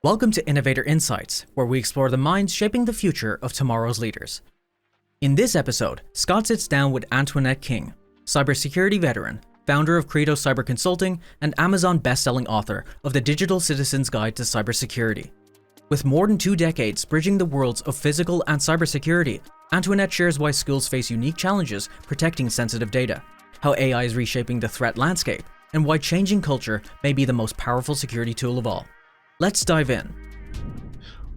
Welcome to Innovator Insights, where we explore the minds shaping the future of tomorrow's leaders. In this episode, Scott sits down with Antoinette King, cybersecurity veteran, founder of Credo Cyber Consulting, and Amazon best-selling author of The Digital Citizen's Guide to Cybersecurity. With more than 2 decades bridging the worlds of physical and cybersecurity, Antoinette shares why schools face unique challenges protecting sensitive data, how AI is reshaping the threat landscape, and why changing culture may be the most powerful security tool of all. Let's dive in.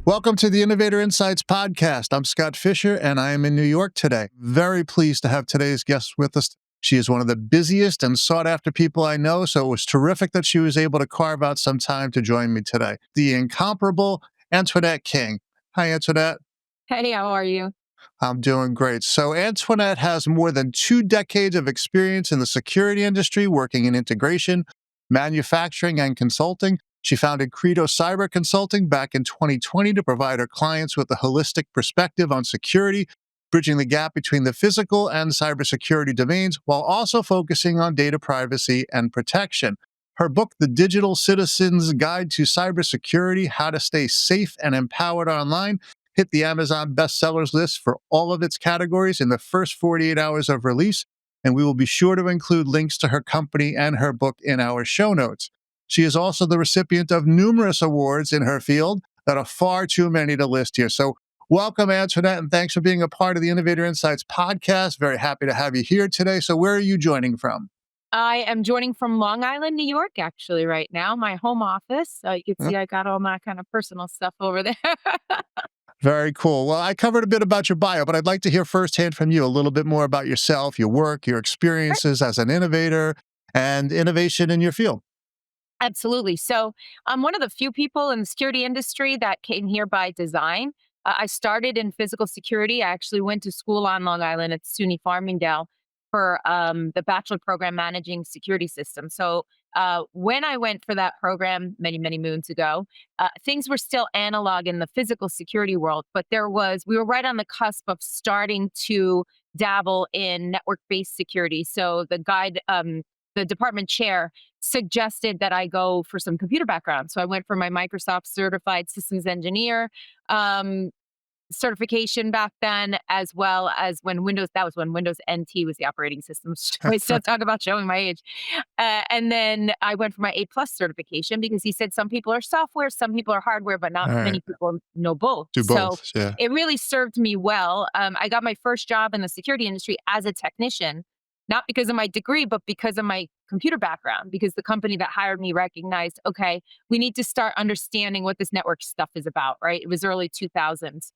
Welcome to the Innovator Insights podcast. I'm Scott Fisher, and I am in New York today. Very pleased to have today's guest with us. She is one of the busiest and sought-after people I know, so it was terrific that she was able to carve out some time to join me today. The incomparable Antoinette King. Hi, Antoinette. Hey, how are you? I'm doing great. So Antoinette has more than 2 decades of experience in the security industry, working in integration, manufacturing, and consulting. She founded Credo Cyber Consulting back in 2020 to provide her clients with a holistic perspective on security, bridging the gap between the physical and cybersecurity domains, while also focusing on data privacy and protection. Her book, The Digital Citizen's Guide to Cybersecurity, How to Stay Safe and Empowered Online, hit the Amazon bestsellers list for all of its categories in the first 48 hours of release, and we will be sure to include links to her company and her book in our show notes. She is also the recipient of numerous awards in her field that are far too many to list here. So welcome, Antoinette, and thanks for being a part of the Innovator Insights podcast. Very happy to have you here today. So where are you joining from? I am joining from Long Island, New York, actually, right now, my home office. You can see I got all my kind of personal stuff over there. Very cool. Well, I covered a bit about your bio, but I'd like to hear firsthand from you a little bit more about yourself, your work, your experiences as an innovator, and innovation in your field. Absolutely. So I'm one of the few people in the security industry that came here by design. I started in physical security. I actually went to school on Long Island at SUNY Farmingdale for the bachelor program managing security systems. So when I went for that program many, many moons ago, things were still analog in the physical security world, but we were right on the cusp of starting to dabble in network-based security. So the department chair suggested that I go for some computer background. So I went for my Microsoft Certified Systems Engineer certification back then, as well as when Windows NT was the operating system. I still talk about showing my age. And then I went for my A+ certification because he said some people are software, some people are hardware, but not many people know both. Do both, yeah. It really served me well. I got my first job in the security industry as a technician, not because of my degree, but because of my computer background, because the company that hired me recognized, okay, we need to start understanding what this network stuff is about, right? It was early 2000s.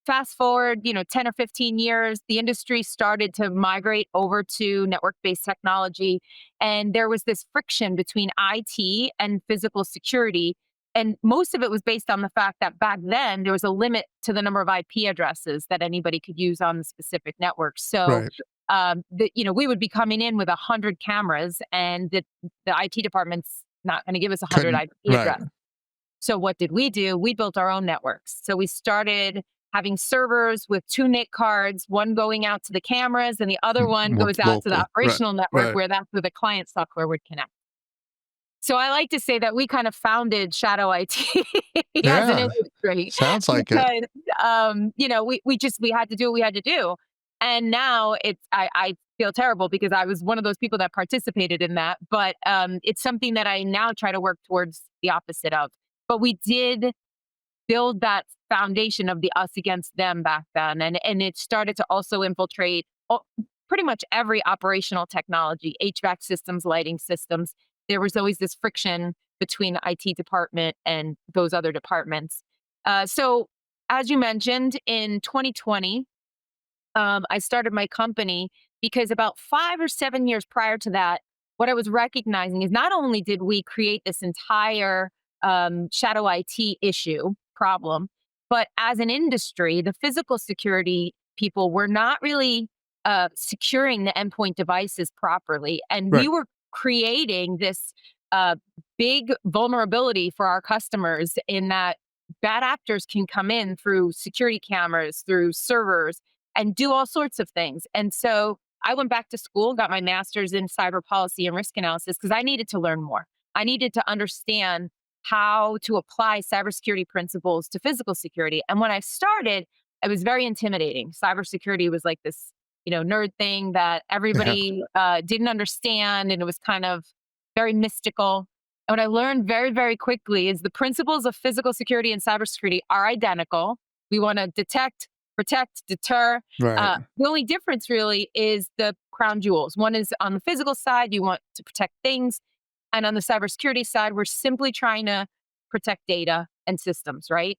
Fast forward, 10 or 15 years, the industry started to migrate over to network-based technology. And there was this friction between IT and physical security. And most of it was based on the fact that back then there was a limit to the number of IP addresses that anybody could use on the specific network. So Right. we would be coming in with 100 cameras, and the IT department's not going to give us 100 IP addresses. So what did we do? We built our own networks. So we started having servers with 2 NIC cards, one going out to the cameras, and the other one goes out to the operational network, where that's where the client software would connect. So I like to say that we kind of founded shadow IT as an industry. Sounds like it. We had to do what we had to do. And now I feel terrible because I was one of those people that participated in that, but it's something that I now try to work towards the opposite of. But we did build that foundation of the us against them back then. And it started to also infiltrate pretty much every operational technology, HVAC systems, lighting systems. There was always this friction between the IT department and those other departments. So as you mentioned, in 2020, I started my company because about 5 or 7 years prior to that, what I was recognizing is not only did we create this entire shadow IT problem, but as an industry, the physical security people were not really securing the endpoint devices properly. And we were creating this big vulnerability for our customers in that bad actors can come in through security cameras, through servers, and do all sorts of things. And so I went back to school, got my master's in cyber policy and risk analysis because I needed to learn more. I needed to understand how to apply cybersecurity principles to physical security. And when I started, it was very intimidating. Cybersecurity was like this, nerd thing that Yeah. everybody didn't understand, and it was kind of very mystical. And what I learned very, very quickly is the principles of physical security and cybersecurity are identical. We want to detect, protect, deter. Right. The only difference really is the crown jewels. One is on the physical side, you want to protect things. And on the cybersecurity side, we're simply trying to protect data and systems, right?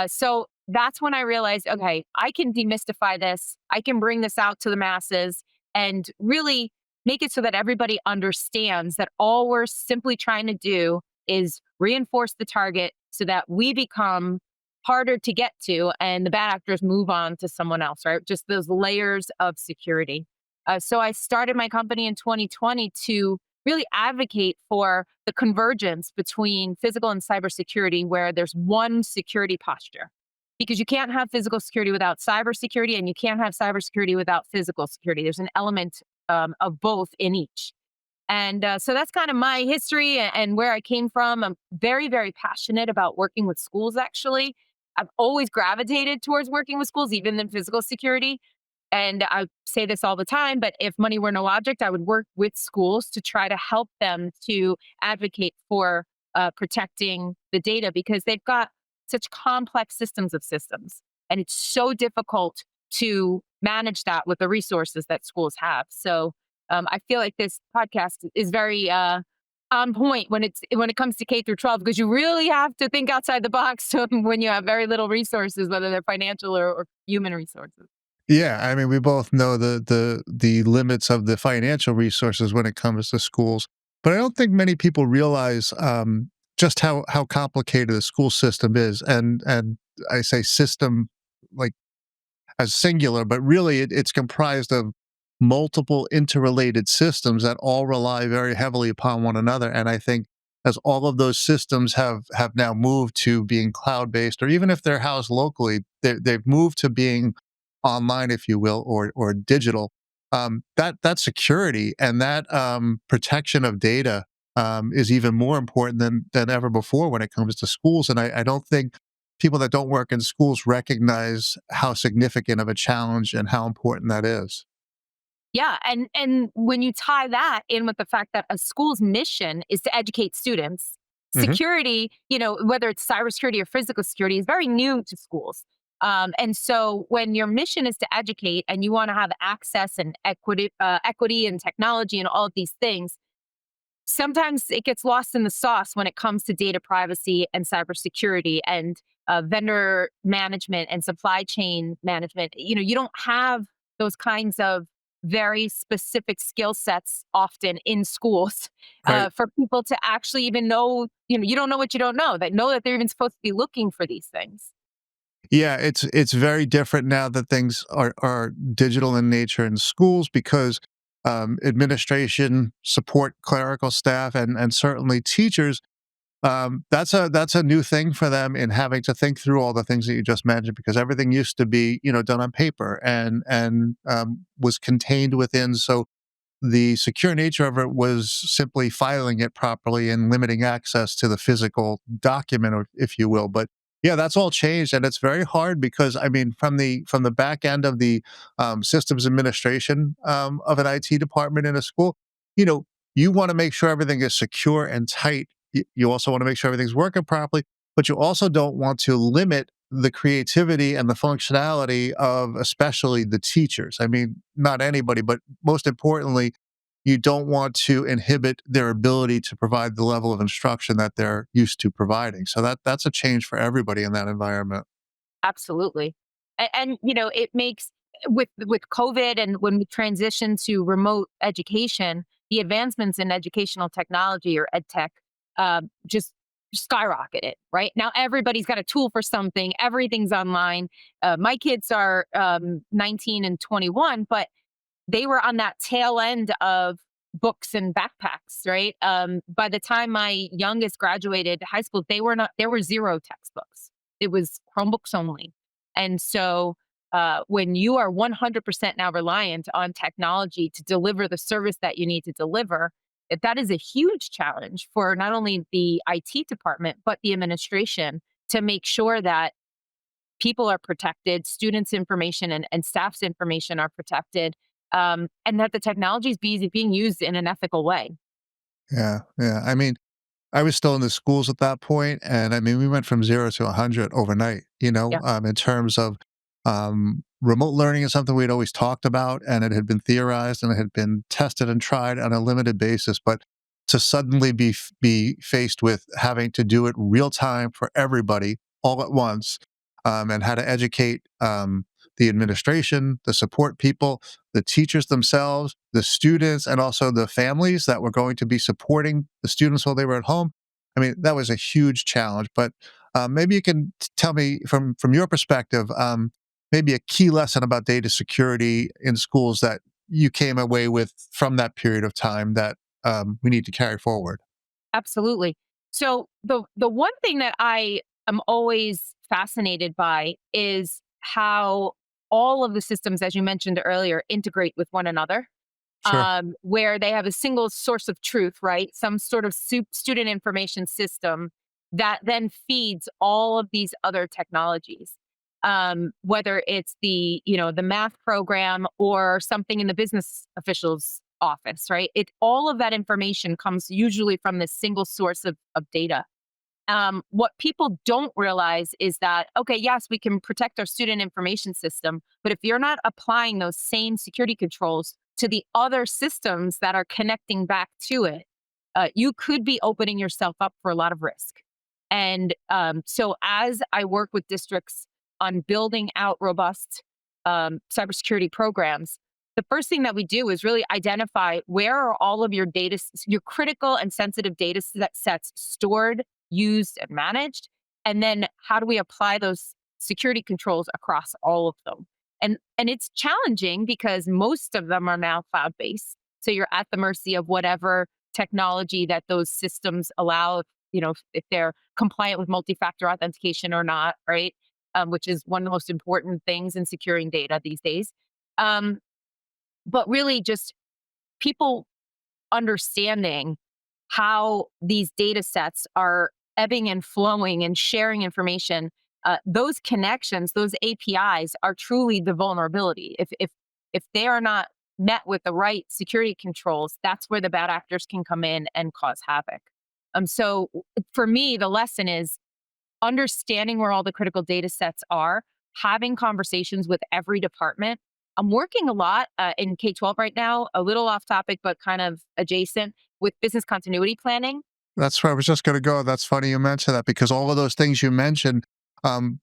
So that's when I realized, okay, I can demystify this. I can bring this out to the masses and really make it so that everybody understands that all we're simply trying to do is reinforce the target so that we become harder to get to and the bad actors move on to someone else, right? Just those layers of security. So I started my company in 2020 to really advocate for the convergence between physical and cybersecurity, where there's one security posture. Because you can't have physical security without cybersecurity, and you can't have cybersecurity without physical security. There's an element of both in each. And so that's kind of my history and where I came from. I'm very, very passionate about working with schools, actually. I've always gravitated towards working with schools, even in physical security. And I say this all the time, but if money were no object, I would work with schools to try to help them to advocate for protecting the data, because they've got such complex systems of systems. And it's so difficult to manage that with the resources that schools have. So I feel like this podcast is very on point when it comes to K through 12, because you really have to think outside the box when you have very little resources, whether they're financial or human resources. Yeah, I mean, we both know the limits of the financial resources when it comes to schools, but I don't think many people realize just how complicated the school system is, and I say system like as singular, but really it's comprised of multiple interrelated systems that all rely very heavily upon one another. And I think as all of those systems have now moved to being cloud based, or even if they're housed locally, they've moved to being online, if you will, or digital. That security and that protection of data is even more important than ever before when it comes to schools. And I don't think people that don't work in schools recognize how significant of a challenge and how important that is. Yeah, and when you tie that in with the fact that a school's mission is to educate students, Hmm. security, whether it's cybersecurity or physical security, is very new to schools. And so when your mission is to educate and you want to have access and equity and technology and all of these things, sometimes it gets lost in the sauce when it comes to data privacy and cybersecurity and vendor management and supply chain management. You don't have those kinds of very specific skill sets often in schools Right. for people to actually even know. You don't know what you don't know that they're even supposed to be looking for these things. Yeah, it's very different now that things are digital in nature in schools because administration, support, clerical staff, and certainly teachers. That's a new thing for them in having to think through all the things that you just mentioned, because everything used to be done on paper and was contained within. So the secure nature of it was simply filing it properly and limiting access to the physical document, or if you will. But yeah, that's all changed, and it's very hard because I mean, from the back end of the systems administration of an IT department in a school, you know, you want to make sure everything is secure and tight. You also want to make sure everything's working properly, but you also don't want to limit the creativity and the functionality of especially the teachers. I mean, not anybody, but most importantly, you don't want to inhibit their ability to provide the level of instruction that they're used to providing. So that's a change for everybody in that environment. Absolutely. And it makes with COVID and when we transition to remote education, the advancements in educational technology or ed tech just skyrocketed, right? Now everybody's got a tool for something, everything's online. My kids are 19 and 21, but they were on that tail end of books and backpacks, right? By the time my youngest graduated high school, there were zero textbooks. It was Chromebooks only. And so when you are 100% now reliant on technology to deliver the service that you need to deliver, that is a huge challenge for not only the IT department, but the administration to make sure that people are protected, students' information and staff's information are protected, and that the technology is being used in an ethical way. Yeah, yeah. I mean, I was still in the schools at that point, and I mean, we went from 0 to 100 overnight, Yeah, in terms of remote learning is something we'd always talked about, and it had been theorized and it had been tested and tried on a limited basis. But to suddenly be faced with having to do it real time for everybody all at once, and how to educate the administration, the support people, the teachers themselves, the students, and also the families that were going to be supporting the students while they were at home. I mean, that was a huge challenge. But maybe you can tell me from your perspective, maybe a key lesson about data security in schools that you came away with from that period of time that we need to carry forward. absolutely. So the one thing that I am always fascinated by is how all of the systems, as you mentioned earlier, integrate with one another. Sure. Where they have a single source of truth, right? Some sort of student information system that then feeds all of these other technologies. Whether it's the math program or something in the business official's office, right? All of that information comes usually from this single source of data. What people don't realize is that, okay, yes, we can protect our student information system, but if you're not applying those same security controls to the other systems that are connecting back to it, you could be opening yourself up for a lot of risk. And so, as I work with districts on building out robust cybersecurity programs, the first thing that we do is really identify where are all of your data, your critical and sensitive data sets stored, used, and managed, and then how do we apply those security controls across all of them? And it's challenging because most of them are now cloud based, so you're at the mercy of whatever technology that those systems allow. If they're compliant with multi-factor authentication or not, right? Which is one of the most important things in securing data these days. Um, but really, just people understanding how these data sets are ebbing and flowing and sharing information, those connections, those APIs are truly the vulnerability. If they are not met with the right security controls, that's where the bad actors can come in and cause havoc. For me, the lesson is understanding where all the critical data sets are, having conversations with every department. I'm working a lot in K 12 right now, a little off topic, but kind of adjacent with business continuity planning. That's where I was just going to go. That's funny you mentioned that because all of those things you mentioned, um,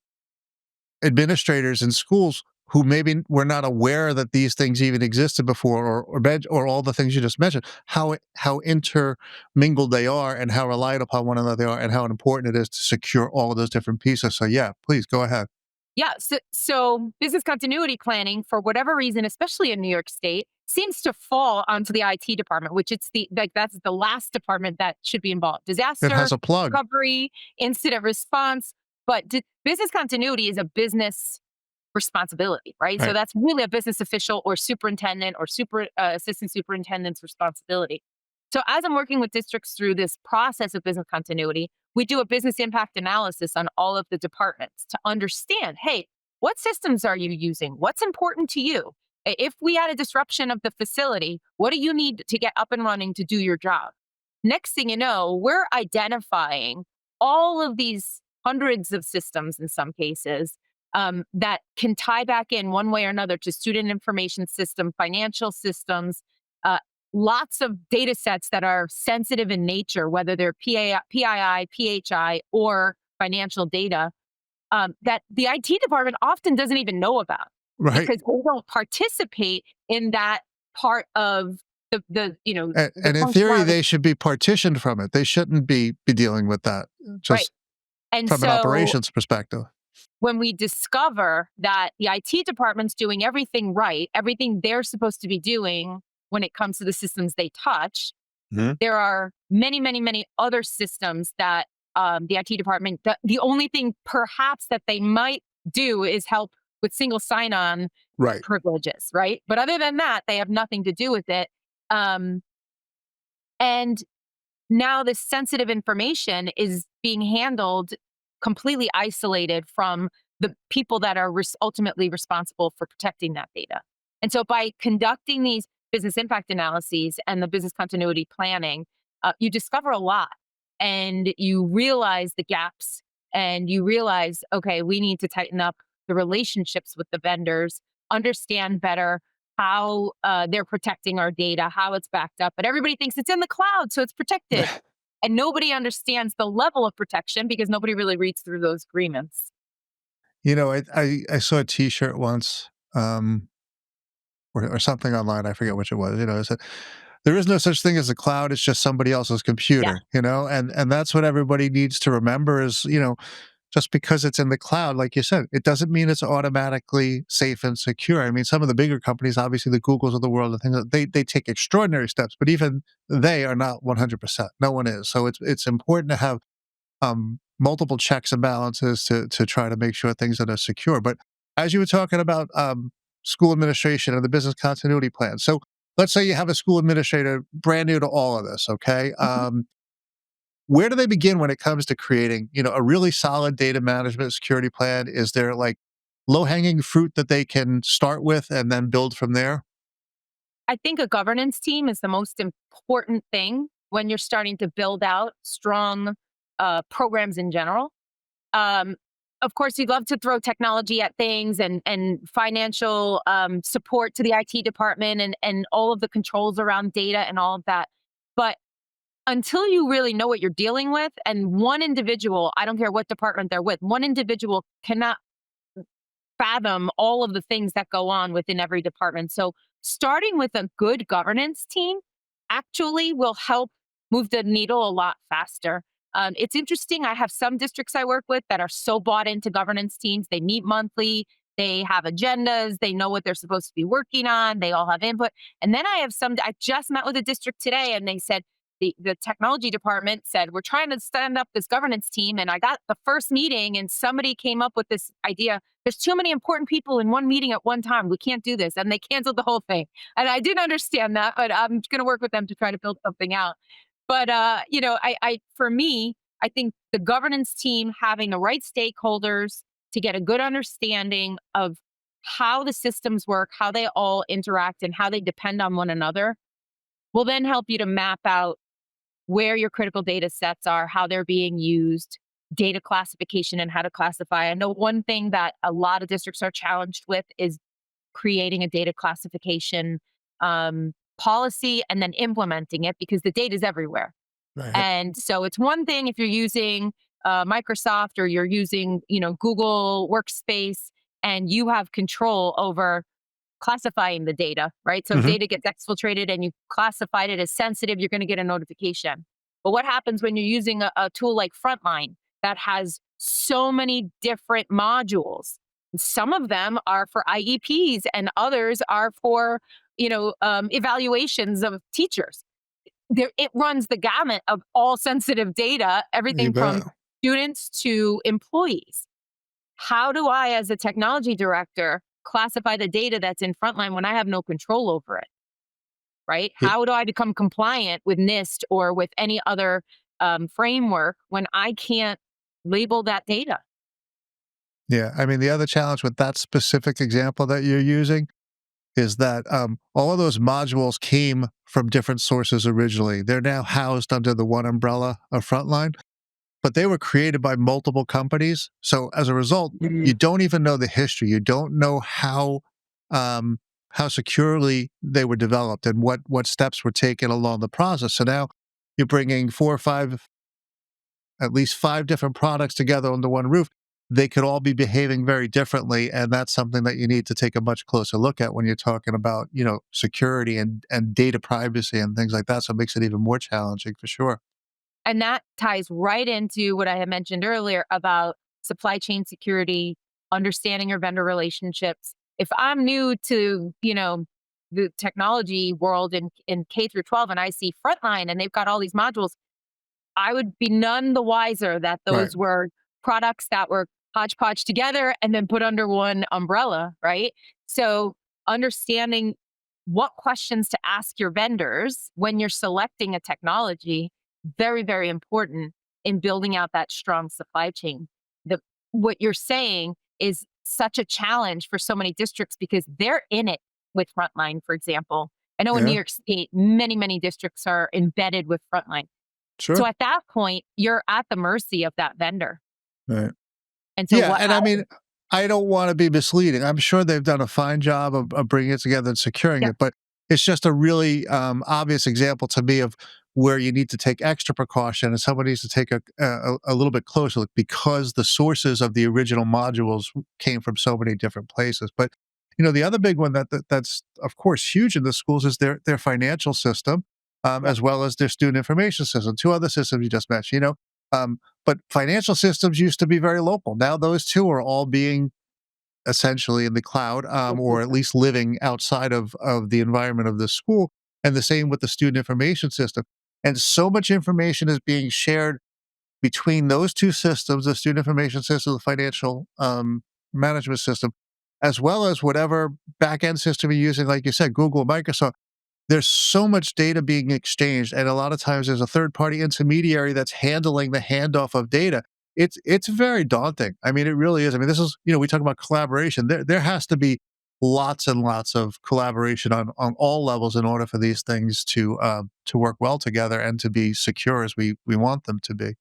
administrators in schools who maybe were not aware that these things even existed before, or all the things you just mentioned, how intermingled they are, and how reliant upon one another they are, and how important it is to secure all of those different pieces. So, yeah, please go ahead. Yeah. So business continuity planning, for whatever reason, especially in New York State, seems to fall onto the IT department, which that's the last department that should be involved. It has Disaster a plug, recovery, incident response, but business continuity is a business responsibility, right? So right? that's really a business official or superintendent or assistant superintendent's responsibility. So as I'm working with districts through this process of business continuity, we do a business impact analysis on all of the departments to understand, hey, what systems are you using? What's important to you? If we had a disruption of the facility, what do you need to get up and running to do your job? Next thing you know, we're identifying all of these hundreds of systems in some cases that can tie back in one way or another to student information system, financial systems, uh, lots of data sets that are sensitive in nature, whether they're PII, PHI, or financial data, that the IT department often doesn't even know about Right. because they don't participate in that part of the And in theory, functionality. they should be partitioned from it. They shouldn't be dealing with that, Right. just And from an so operations perspective. when we discover that the IT department's doing everything right, everything they're supposed to be doing when it comes to the systems they touch, Mhm. there are many, many, many other systems that the IT department, the only thing perhaps that they might do is help with single sign on Right. privileges, right? But other than that, they have nothing to do with it. Um, And now this sensitive information is being handled completely isolated from the people that are ultimately responsible for protecting that data. And so by conducting these business impact analyses and the business continuity planning, you discover a lot and you realize the gaps and you realize, okay, we need to tighten up the relationships with the vendors, understand better how they're protecting our data, how it's backed up. But everybody thinks it's in the cloud, so it's protected. And nobody understands the level of protection because nobody really reads through those agreements. I saw a T-shirt once, or something online. I forget which it was. It said, "There is no such thing as a cloud. It's just somebody else's Yeah. computer." And that's what everybody needs to remember is, just because it's in the cloud, like you said, it doesn't mean it's automatically safe and secure. I mean, some of the bigger companies, obviously the Googles of the world, and things, they take extraordinary steps, but even they are not 100%. No one is. So it's important to have multiple checks and balances to try to make sure things that are secure. But as you were talking about school administration and the business continuity plan, so let's say you have a school administrator brand new to all of this. Okay, Mhm. where do they begin when it comes to creating, a really solid data management security plan? Is there like low hanging fruit that they can start with and then build from there? I think a governance team is the most important thing when you're starting to build out strong programs in general. Um, of course, you'd love to throw technology at things and financial support to the IT department and all of the controls around data and all of that. But until you really know what you're dealing with, and one individual, I don't care what department they're with, one individual cannot fathom all of the things that go on within every department. So, starting with a good governance team actually will help move the needle a lot faster. It's interesting. I have some districts I work with that are so bought into governance teams. They meet monthly, they have agendas, they know what they're supposed to be working on, they all have input. And then I just met with a district today and they said, the technology department said, we're trying to stand up this governance team. And I got the first meeting, and somebody came up with this idea. There's too many important people in one meeting at one time. We can't do this. And they canceled the whole thing. And I didn't understand that, but I'm going to work with them to try to build something out. But, for me, I think the governance team having the right stakeholders to get a good understanding of how the systems work, how they all interact, and how they depend on one another will then help you to map out where your critical data sets are, how they're being used, data classification and how to classify. I know one thing that a lot of districts are challenged with is creating a data classification policy and then implementing it because the data is everywhere. Right. And so it's one thing if you're using Microsoft or you're using, Google Workspace and you have control over classifying the data, right? So if Hmm. data gets exfiltrated and you classified it as sensitive, you're going to get a notification. But what happens when you're using a tool like Frontline that has so many different modules? Some of them are for IEPs and others are for, evaluations of teachers. It runs the gamut of all sensitive data, You everything bet. from students to employees. How do I, as a technology director, classify the data that's in Frontline when I have no control over it? Right? How do I become compliant with NIST or with any other framework when I can't label that data? Yeah, I mean, the other challenge with that specific example that you're using is that all of those modules came from different sources originally. They're now housed under the one umbrella of Frontline, but they were created by multiple companies. So as a result, Mhm. you don't even know the history. You don't know how securely they were developed and what steps were taken along the process. So now you're bringing four or five, at least five different products together under one roof. They could all be behaving very differently, and that's something that you need to take a much closer look at when you're talking about, security and data privacy and things like that. So it makes it even more challenging for sure. And that ties right into what I had mentioned earlier about supply chain security, understanding your vendor relationships. If I'm new to, the technology world in K through 12 and I see Frontline and they've got all these modules, I would be none the wiser that Right. those were products that were hodgepodge together and then put under one umbrella, right? So understanding what questions to ask your vendors when you're selecting a technology, very, very important in building out that strong supply chain. What you're saying is such a challenge for so many districts because they're in it with Frontline, for example. I know in New Yeah, York State, many, many districts are embedded with Frontline. So sure. at that point, you're at the mercy of that vendor. Right. And so Yeah, what and I mean, I don't wanna be misleading. I'm sure they've done a fine job of bringing it together and securing yeah, it, but it's just a really, obvious example to me of where you need to take extra precaution and someone needs to take a little bit closer look because the sources of the original modules came from so many different places. But, the other big one that's, of course, huge in the schools is their financial system, yeah, as well as their student information system, 2 other systems you just mentioned, but financial systems used to be very local. Now those two are all being essentially in the cloud, or at least living outside of the environment of the school. And the same with the student information system. And so much information is being shared between those two systems, the student information system, the financial management system, as well as whatever back end system you're using, like you said, Google, Microsoft. There's so much data being exchanged, and a lot of times there's a third party intermediary that's handling the handoff of data. It's very daunting. I mean, it really is. I mean, this is, we talk about collaboration. There has to be lots and lots of collaboration on all levels in order for these things to work well together and to be secure as we want them to be.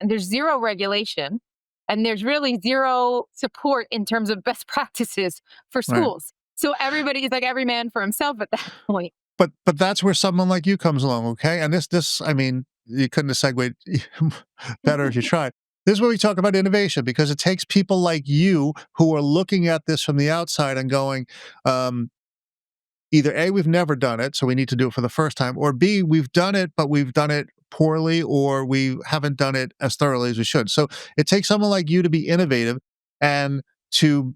and there's zero regulation and there's really zero support in terms of best practices for Right. schools. So everybody is like every man for himself at that point. But that's where someone like you comes along, okay? And this I mean, you couldn't have segued better if you tried. This is where we talk about innovation because it takes people like you who are looking at this from the outside and going, um, either A, we've never done it, so we need to do it for the first time, or B, we've done it, but we've done it poorly, or we haven't done it as thoroughly as we should. So it takes someone like you to be innovative and to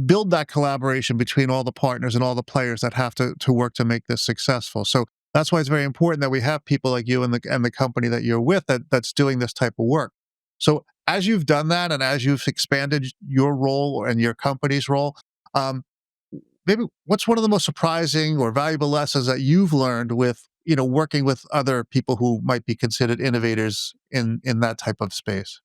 build that collaboration between all the partners and all the players that have to work to make this successful. So that's why it's very important that we have people like you and the company that you're with that's doing this type of work. So as you've done that and as you've expanded your role and your company's role, um, maybe what's one of the most surprising or valuable lessons that you've learned with working with other people who might be considered innovators in that type of space?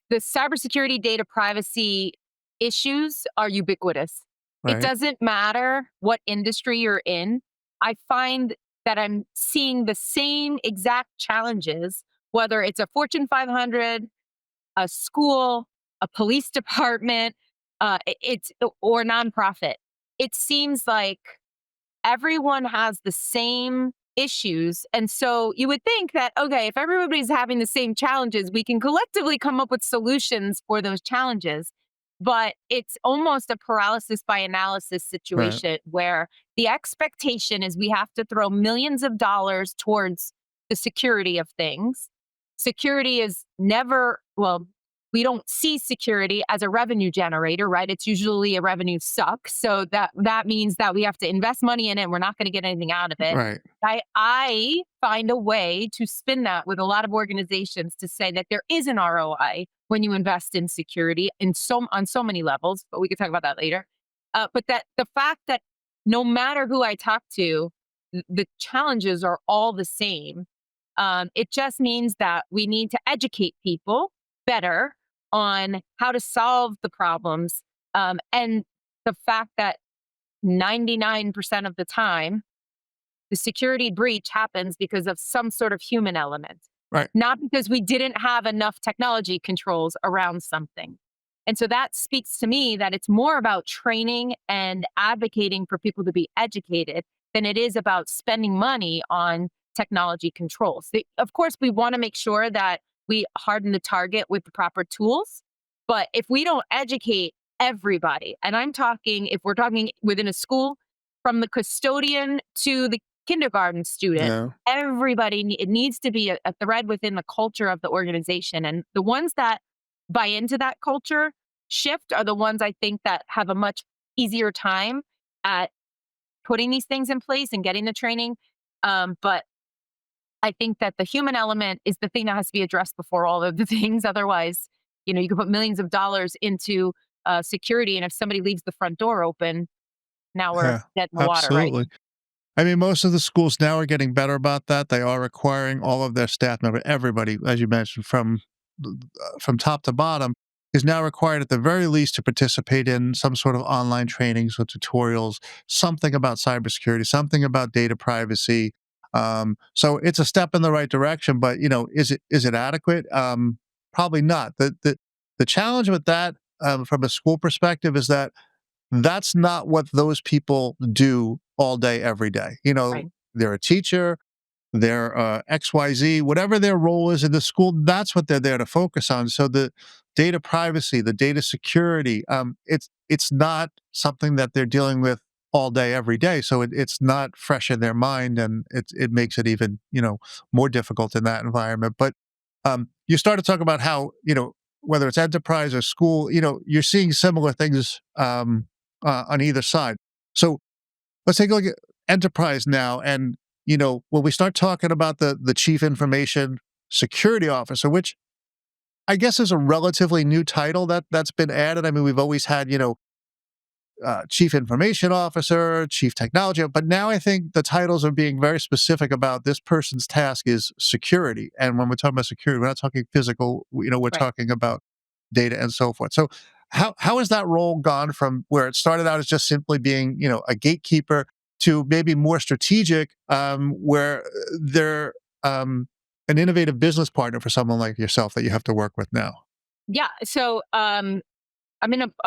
The cybersecurity data privacy issues are ubiquitous. It Right. doesn't matter what industry you're in. I find that I'm seeing the same exact challenges, whether it's a Fortune 500, a school, a police department, it's or nonprofit. It seems like everyone has the same issues. And so you would think that, okay, if everybody's having the same challenges, we can collectively come up with solutions for those challenges. But it's almost a paralysis by analysis Right. situation where the expectation is we have to throw millions of dollars towards the security of things. Security is never, well, we don't see security as a revenue generator, right? It's usually a revenue suck. So that means that we have to invest money in it and we're not going to get anything out of it. Right. I find a way to spin that with a lot of organizations to say that there is an ROI when you invest in security on so many levels, but we could talk about that later. But that the fact that no matter who I talk to, the challenges are all the same. It just means that we need to educate people better on how to solve the problems. And the fact that 99% of the time, the security breach happens because of some sort of human element, Right. not because we didn't have enough technology controls around something. And so that speaks to me that it's more about training and advocating for people to be educated than it is about spending money on technology controls. Of course, we want to make sure that we harden the target with the proper tools. But if we don't educate everybody, and I'm talking, if we're talking within a school, from the custodian to the kindergarten student, Yeah. everybody, it needs to be a thread within the culture of the organization. And the ones that buy into that culture shift are the ones I think that have a much easier time at putting these things in place and getting the training. But I think that the human element is the thing that has to be addressed before all of the things. Otherwise, you can put millions of dollars into security, and if somebody leaves the front door open, now we're Yeah, dead in the water, right? absolutely. I mean, most of the schools now are getting better about that. They are requiring all of their staff member, everybody, as you mentioned, from top to bottom, is now required at the very least to participate in some sort of online trainings or tutorials, something about cybersecurity, something about data privacy. So it's a step in the right direction, but is it adequate? Probably not. The challenge with that, from a school perspective, is that that's not what those people do all day, every day. Right. They're a teacher, they're XYZ, whatever their role is in the school, that's what they're there to focus on. So the data privacy, the data security, it's not something that they're dealing with all day, every day. So it's not fresh in their mind, and it makes it even more difficult in that environment. But you start to talk about how whether it's enterprise or school, you're seeing similar things on either side. So let's take a look at enterprise now. And, when we start talking about the chief information security officer, which I guess is a relatively new title that's been added. I mean, we've always had, chief information officer, chief technology, but now I think the titles are being very specific about this person's task is security. And when we're talking about security, we're not talking physical, we're Right. talking about data and so forth. So how has that role gone from where it started out as just simply being, a gatekeeper to maybe more strategic, where they're an innovative business partner for someone like yourself that you have to work with now? Yeah. So I'm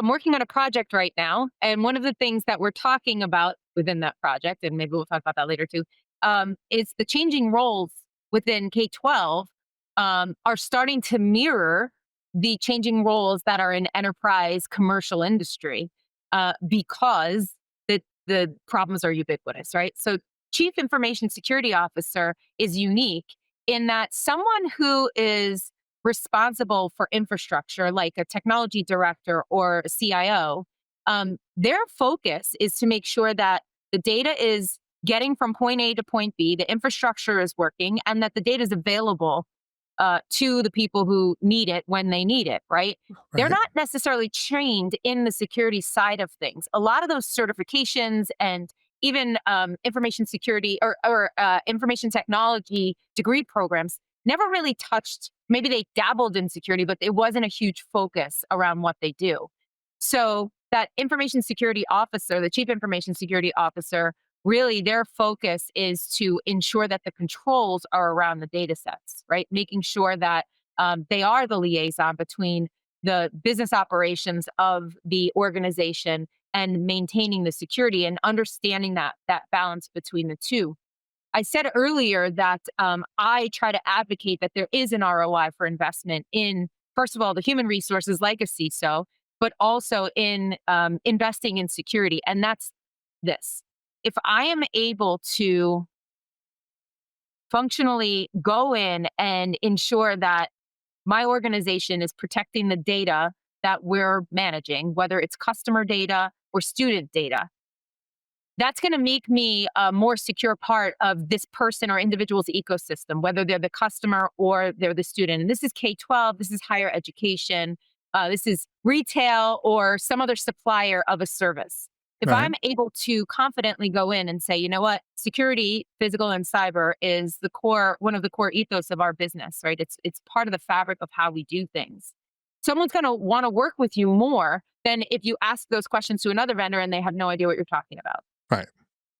working on a project right now, and one of the things that we're talking about within that project, and maybe we'll talk about that later too, is the changing roles within K-12 are starting to mirror the changing roles that are in enterprise commercial industry, because the problems are ubiquitous, right? So, Chief Information Security Officer is unique in that someone who is responsible for infrastructure, like a technology director or a CIO, their focus is to make sure that the data is getting from point A to point B, the infrastructure is working, and that the data is available to the people who need it when they need it, right? They're Right. not necessarily trained in the security side of things. A lot of those certifications and even information security or information technology degree programs never really touched, maybe they dabbled in security, but it wasn't a huge focus around what they do. So that information security officer, the chief information security officer, really their focus is to ensure that the controls are around the data sets, right? Making sure that they are the liaison between the business operations of the organization and maintaining the security and understanding that balance between the two. I said earlier that I try to advocate that there is an ROI for investment in, first of all, the human resources like a CISO, but also in investing in security. And that's this. If I am able to functionally go in and ensure that my organization is protecting the data that we're managing, whether it's customer data or student data, that's going to make me a more secure part of this person or individual's ecosystem, whether they're the customer or they're the student. And this is K-12, this is higher education, this is retail or some other supplier of a service. If Right. I'm able to confidently go in and say, you know what, security, physical and cyber is the core, one of the core ethos of our business, right? It's part of the fabric of how we do things. Someone's going to want to work with you more than if you ask those questions to another vendor and they have no idea what you're talking about, Right.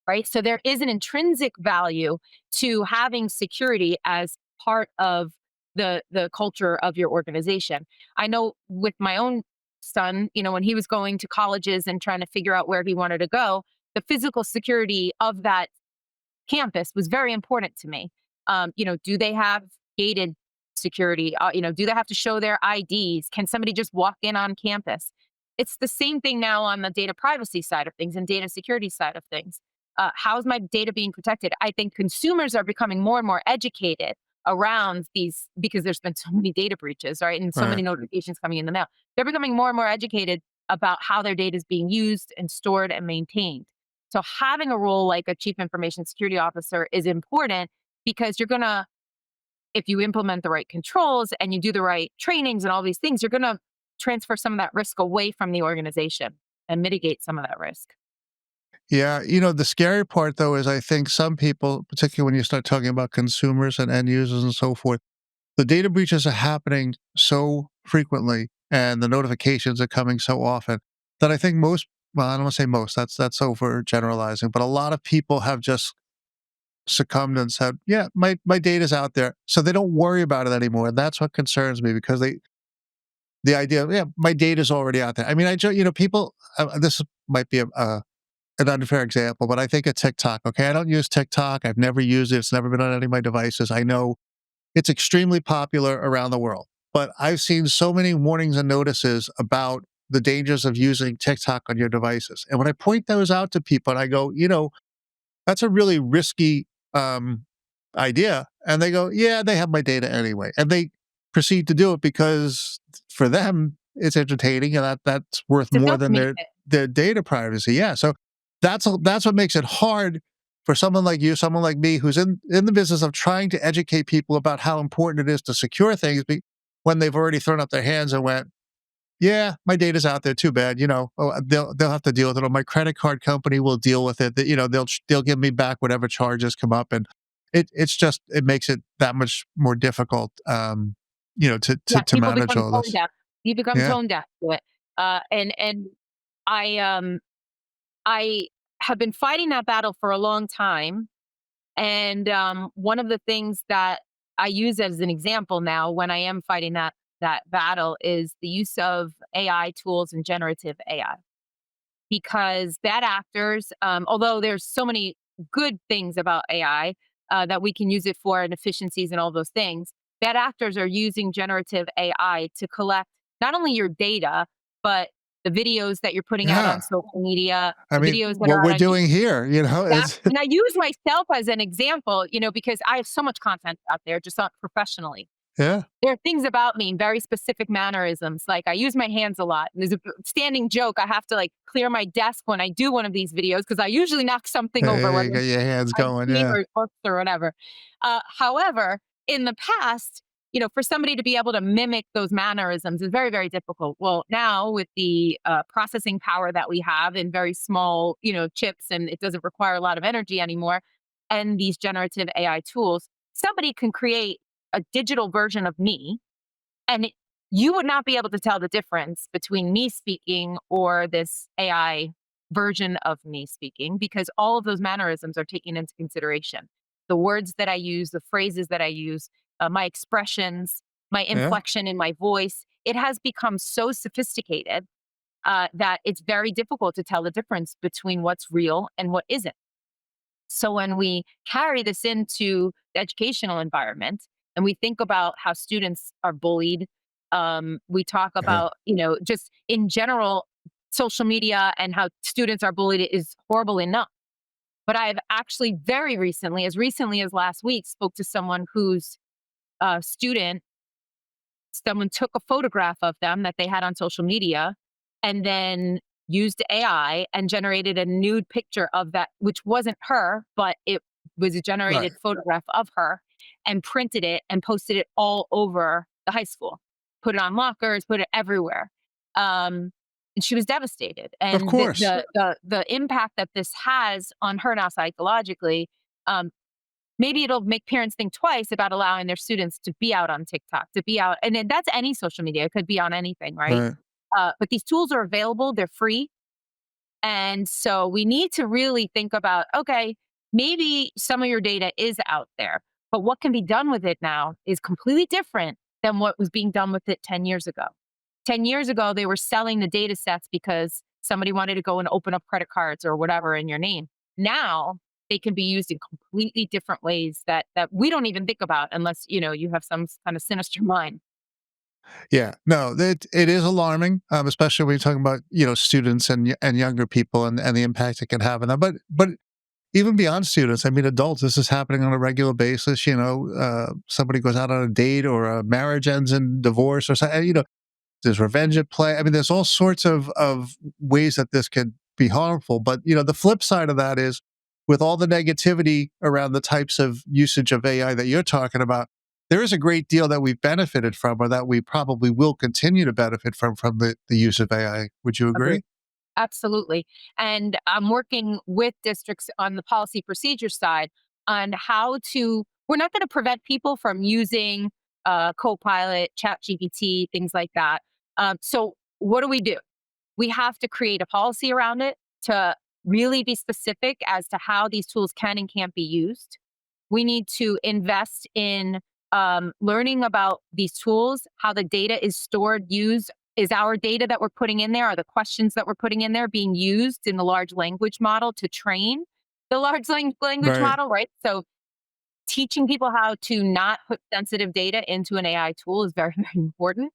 right? So there is an intrinsic value to having security as part of the culture of your organization. I know with my own son, when he was going to colleges and trying to figure out where he wanted to go, the physical security of that campus was very important to me. Do they have gated security? Do they have to show their IDs? Can somebody just walk in on campus? It's the same thing now on the data privacy side of things and data security side of things. How's my data being protected? I think consumers are becoming more and more educated around these because there's been so many data breaches, right? And so Right. many notifications coming in the mail. They're becoming more and more educated about how their data is being used and stored and maintained. So having a role like a chief information security officer is important because you're going to, if you implement the right controls and you do the right trainings and all these things, you're going to transfer some of that risk away from the organization and mitigate some of that risk. Yeah, the scary part though is I think some people, particularly when you start talking about consumers and end users and so forth, the data breaches are happening so frequently and the notifications are coming so often that I think most, well, I don't want to say most, that's over generalizing, but a lot of people have just succumbed and said, yeah, my data's out there. So they don't worry about it anymore. And that's what concerns me because the idea of, yeah, my data's already out there. I mean, people, this might be an unfair example, but I think of TikTok. Okay. I don't use TikTok. I've never used it. It's never been on any of my devices. I know it's extremely popular around the world, but I've seen so many warnings and notices about the dangers of using TikTok on your devices. And when I point those out to people and I go, that's a really risky idea. And they go, yeah, they have my data anyway. And they proceed to do it because for them, it's entertaining and that's worth It's a more than dopamine their, hit. their data privacy. Yeah. So that's what makes it hard for someone like you, someone like me, who's in the business of trying to educate people about how important it is to secure things when they've already thrown up their hands and went, yeah, my data's out there. Too bad. They'll have to deal with it. Or my credit card company will deal with it. They'll give me back whatever charges come up, and it makes it that much more difficult. Yeah, To people manage become all tone this. deaf. You become Yeah, tone deaf to it. And I have been fighting that battle for a long time. And one of the things that I use as an example now when I am fighting that battle is the use of AI tools and generative AI. Because bad actors, although there's so many good things about AI that we can use it for and efficiencies and all those things, bad actors are using generative AI to collect not only your data, but the videos that you're putting out on yeah. social media, I the mean, videos that what are out we're on doing here, is Exactly. And I use myself as an example, because I have so much content out there, just not professionally. yeah, There are things about me, very specific mannerisms. Like I use my hands a lot. And there's a standing joke. I have to like clear my desk when I do one of these videos because I usually knock something over, yeah, you whether got it's your hands ice going. cream Yeah, or books or whatever. However, in the past, for somebody to be able to mimic those mannerisms is very, very difficult. Well, now with the processing power that we have in very small, chips, and it doesn't require a lot of energy anymore, and these generative AI tools, somebody can create a digital version of me and you would not be able to tell the difference between me speaking or this AI version of me speaking because all of those mannerisms are taken into consideration. The words that I use, the phrases that I use, my expressions, my yeah, inflection in my voice, it has become so sophisticated that it's very difficult to tell the difference between what's real and what isn't. So when we carry this into the educational environment and we think about how students are bullied, we talk yeah. about, just in general, social media and how students are bullied is horrible enough. But I've actually very recently as last week, spoke to someone whose student someone took a photograph of them that they had on social media and then used AI and generated a nude picture of that, which wasn't her, but it was a Right. generated photograph of her and printed it and posted it all over the high school, put it on lockers, put it everywhere. And she was devastated. Of And course. the impact that this has on her now psychologically, um, maybe it'll make parents think twice about allowing their students to be out on TikTok, to be out. And then that's any social media, it could be on anything, right? Right. But these tools are available, they're free. And so we need to really think about okay, maybe some of your data is out there, but what can be done with it now is completely different than what was being done with it 10 years ago. 10 years ago, they were selling the data sets because somebody wanted to go and open up credit cards or whatever in your name. Now, they can be used in completely different ways that we don't even think about unless, you have some kind of sinister mind. Yeah, no, it is alarming, especially when you're talking about students and younger people and the impact it can have on them. But even beyond students, I mean, adults, this is happening on a regular basis. Somebody goes out on a date or a marriage ends in divorce or something. There's revenge at play. I mean, there's all sorts of ways that this could be harmful. But the flip side of that is, with all the negativity around the types of usage of AI that you're talking about, there is a great deal that we've benefited from, or that we probably will continue to benefit from the use of AI. Would you Agree. agree? Absolutely. And I'm working with districts on the policy procedure side on how to, we're not going to prevent people from using Copilot, ChatGPT, things like that. So, what do? We have to create a policy around it to really be specific as to how these tools can and can't be used. We need to invest in learning about these tools, how the data is stored, used. Is our data that we're putting in there, are the questions that we're putting in there being used in the large language model to train the language Right. model, right? So teaching people how to not put sensitive data into an AI tool is very, very important.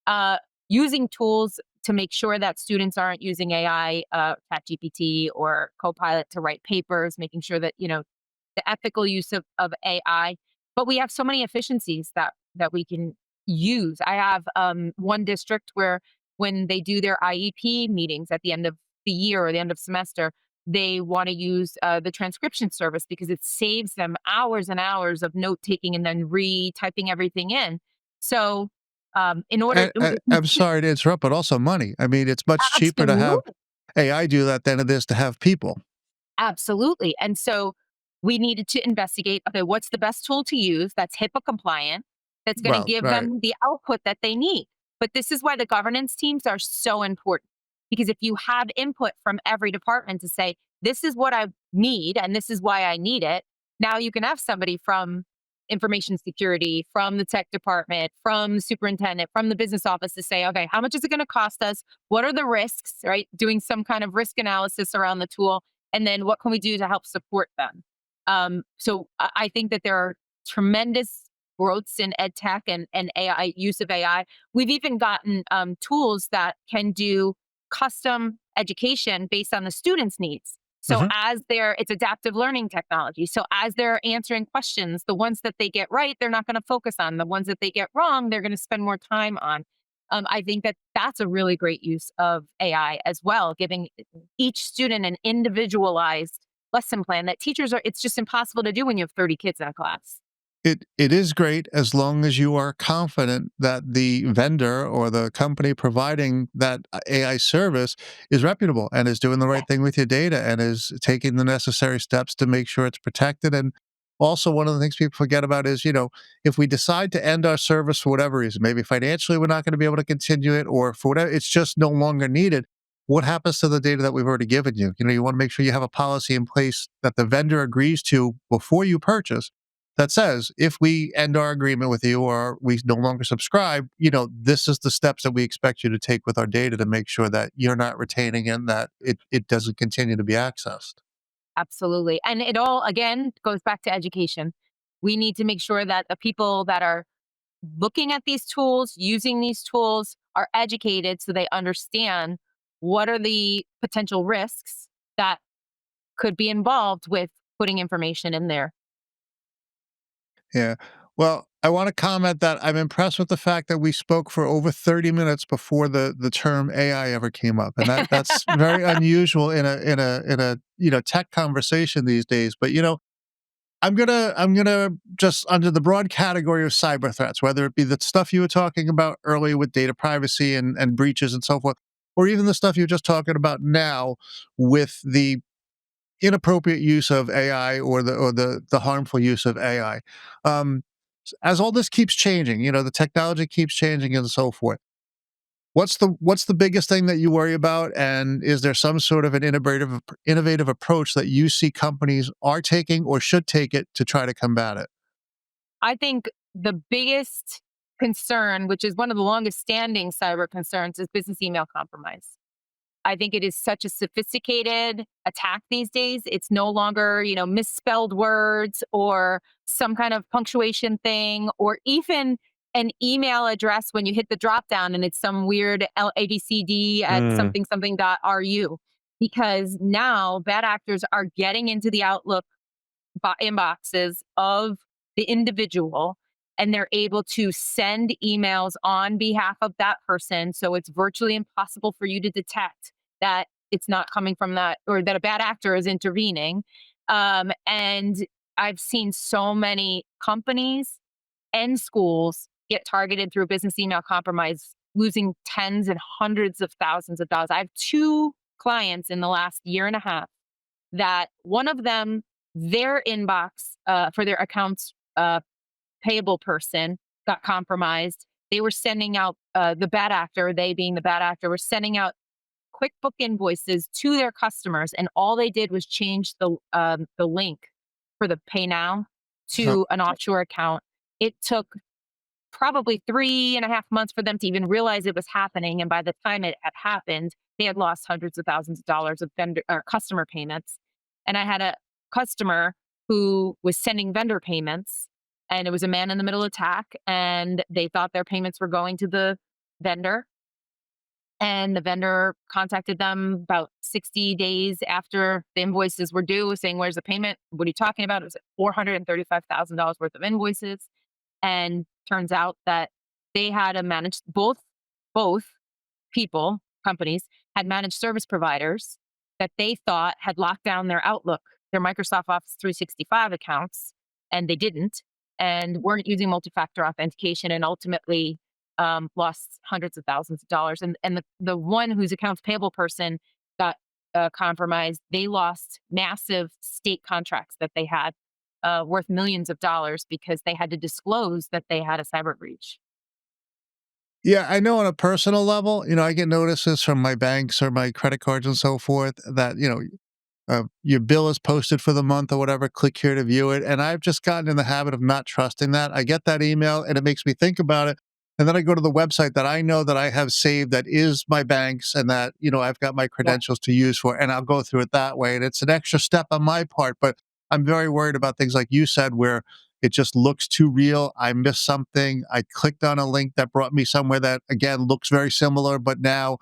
uh, Using tools to make sure that students aren't using AI, ChatGPT or Copilot to write papers, making sure that the ethical use of AI. But we have so many efficiencies that we can use. I have one district where when they do their IEP meetings at the end of the year or the end of semester, they want to use the transcription service because it saves them hours and hours of note taking and then retyping everything in. So, in order, I'm sorry to interrupt, but also money. I mean, it's much cheaper to have absolutely. AI do that than it is to have people. Absolutely. And so we needed to investigate, okay, what's the best tool to use that's HIPAA compliant, that's going to Well, give right. them the output that they need. But this is why the governance teams are so important. Because if you have input from every department to say, this is what I need and this is why I need it, now you can have somebody from information security, from the tech department, from the superintendent, from the business office to say, okay, how much is it going to cost us? What are the risks, right? Doing some kind of risk analysis around the tool, and then what can we do to help support them. So I think that there are tremendous growths in ed tech and AI, use of AI. We've even gotten tools that can do custom education based on the students' needs. So Mhm. it's adaptive learning technology. So as they're answering questions, the ones that they get right, they're not going to focus on. The ones that they get wrong, they're going to spend more time on. I think that that's a really great use of AI as well, giving each student an individualized lesson plan that it's just impossible to do when you have 30 kids in a class. It is great as long as you are confident that the vendor or the company providing that AI service is reputable and is doing the right thing with your data and is taking the necessary steps to make sure it's protected. And also, one of the things people forget about is, if we decide to end our service for whatever reason, maybe financially we're not going to be able to continue it, or for whatever, it's just no longer needed. What happens to the data that we've already given you? You want to make sure you have a policy in place that the vendor agrees to before you purchase that says if we end our agreement with you or we no longer subscribe, this is the steps that we expect you to take with our data to make sure that you're not retaining and that it doesn't continue to be accessed. Absolutely. And it all, again, goes back to education. We need to make sure that the people that are looking at these tools, using these tools, are educated so they understand what are the potential risks that could be involved with putting information in there. Yeah. Well, I want to comment that I'm impressed with the fact that we spoke for over 30 minutes before the term AI ever came up. And that's very unusual in a tech conversation these days. But I'm gonna just under the broad category of cyber threats, whether it be the stuff you were talking about earlier with data privacy and breaches and so forth, or even the stuff you're just talking about now with the inappropriate use of AI or the harmful use of AI. Um, as all this keeps changing, the technology keeps changing and so forth. What's the biggest thing that you worry about, and is there some sort of an innovative approach that you see companies are taking or should take it to try to combat it? I think the biggest concern, which is one of the longest standing cyber concerns, is business email compromise. I think it is such a sophisticated attack these days. It's no longer, misspelled words or some kind of punctuation thing, or even an email address when you hit the drop down and it's some weird LABCD at Mm. something something dot ru. Because now bad actors are getting into the Outlook inboxes of the individual, and they're able to send emails on behalf of that person. So it's virtually impossible for you to detect that it's not coming from that, or that a bad actor is intervening. And I've seen so many companies and schools get targeted through business email compromise, losing tens and hundreds of thousands of dollars. I have two clients in the last year and a half that one of them, their inbox for their accounts payable person got compromised. They were sending out the bad actor, they being the bad actor, were sending out QuickBook invoices to their customers, and all they did was change the link for the Pay Now Huh. to an offshore account. It took probably 3.5 months for them to even realize it was happening, and by the time it had happened, they had lost hundreds of thousands of dollars of vendor or customer payments. And I had a customer who was sending vendor payments, and it was a man in the middle attack, and they thought their payments were going to the vendor, and the vendor contacted them about 60 days after the invoices were due, saying, "Where's the payment? What are you talking about?" It was $435,000 worth of invoices. And turns out that they had a managed both people, companies, had managed service providers that they thought had locked down their Outlook, their Microsoft Office 365 accounts, and they didn't, and weren't using multi-factor authentication, and ultimately lost hundreds of thousands of dollars. And the one whose accounts payable person got compromised, they lost massive state contracts that they had worth millions of dollars because they had to disclose that they had a cyber breach. Yeah, I know on a personal level, I get notices from my banks or my credit cards and so forth that, your bill is posted for the month or whatever, click here to view it. And I've just gotten in the habit of not trusting that. I get that email and it makes me think about it. And then I go to the website that I know that I have saved that is my bank's and that, I've got my Yeah. credentials to use for, and I'll go through it that way. And it's an extra step on my part, but I'm very worried about things like you said, where it just looks too real. I missed something. I clicked on a link that brought me somewhere that, again, looks very similar, but now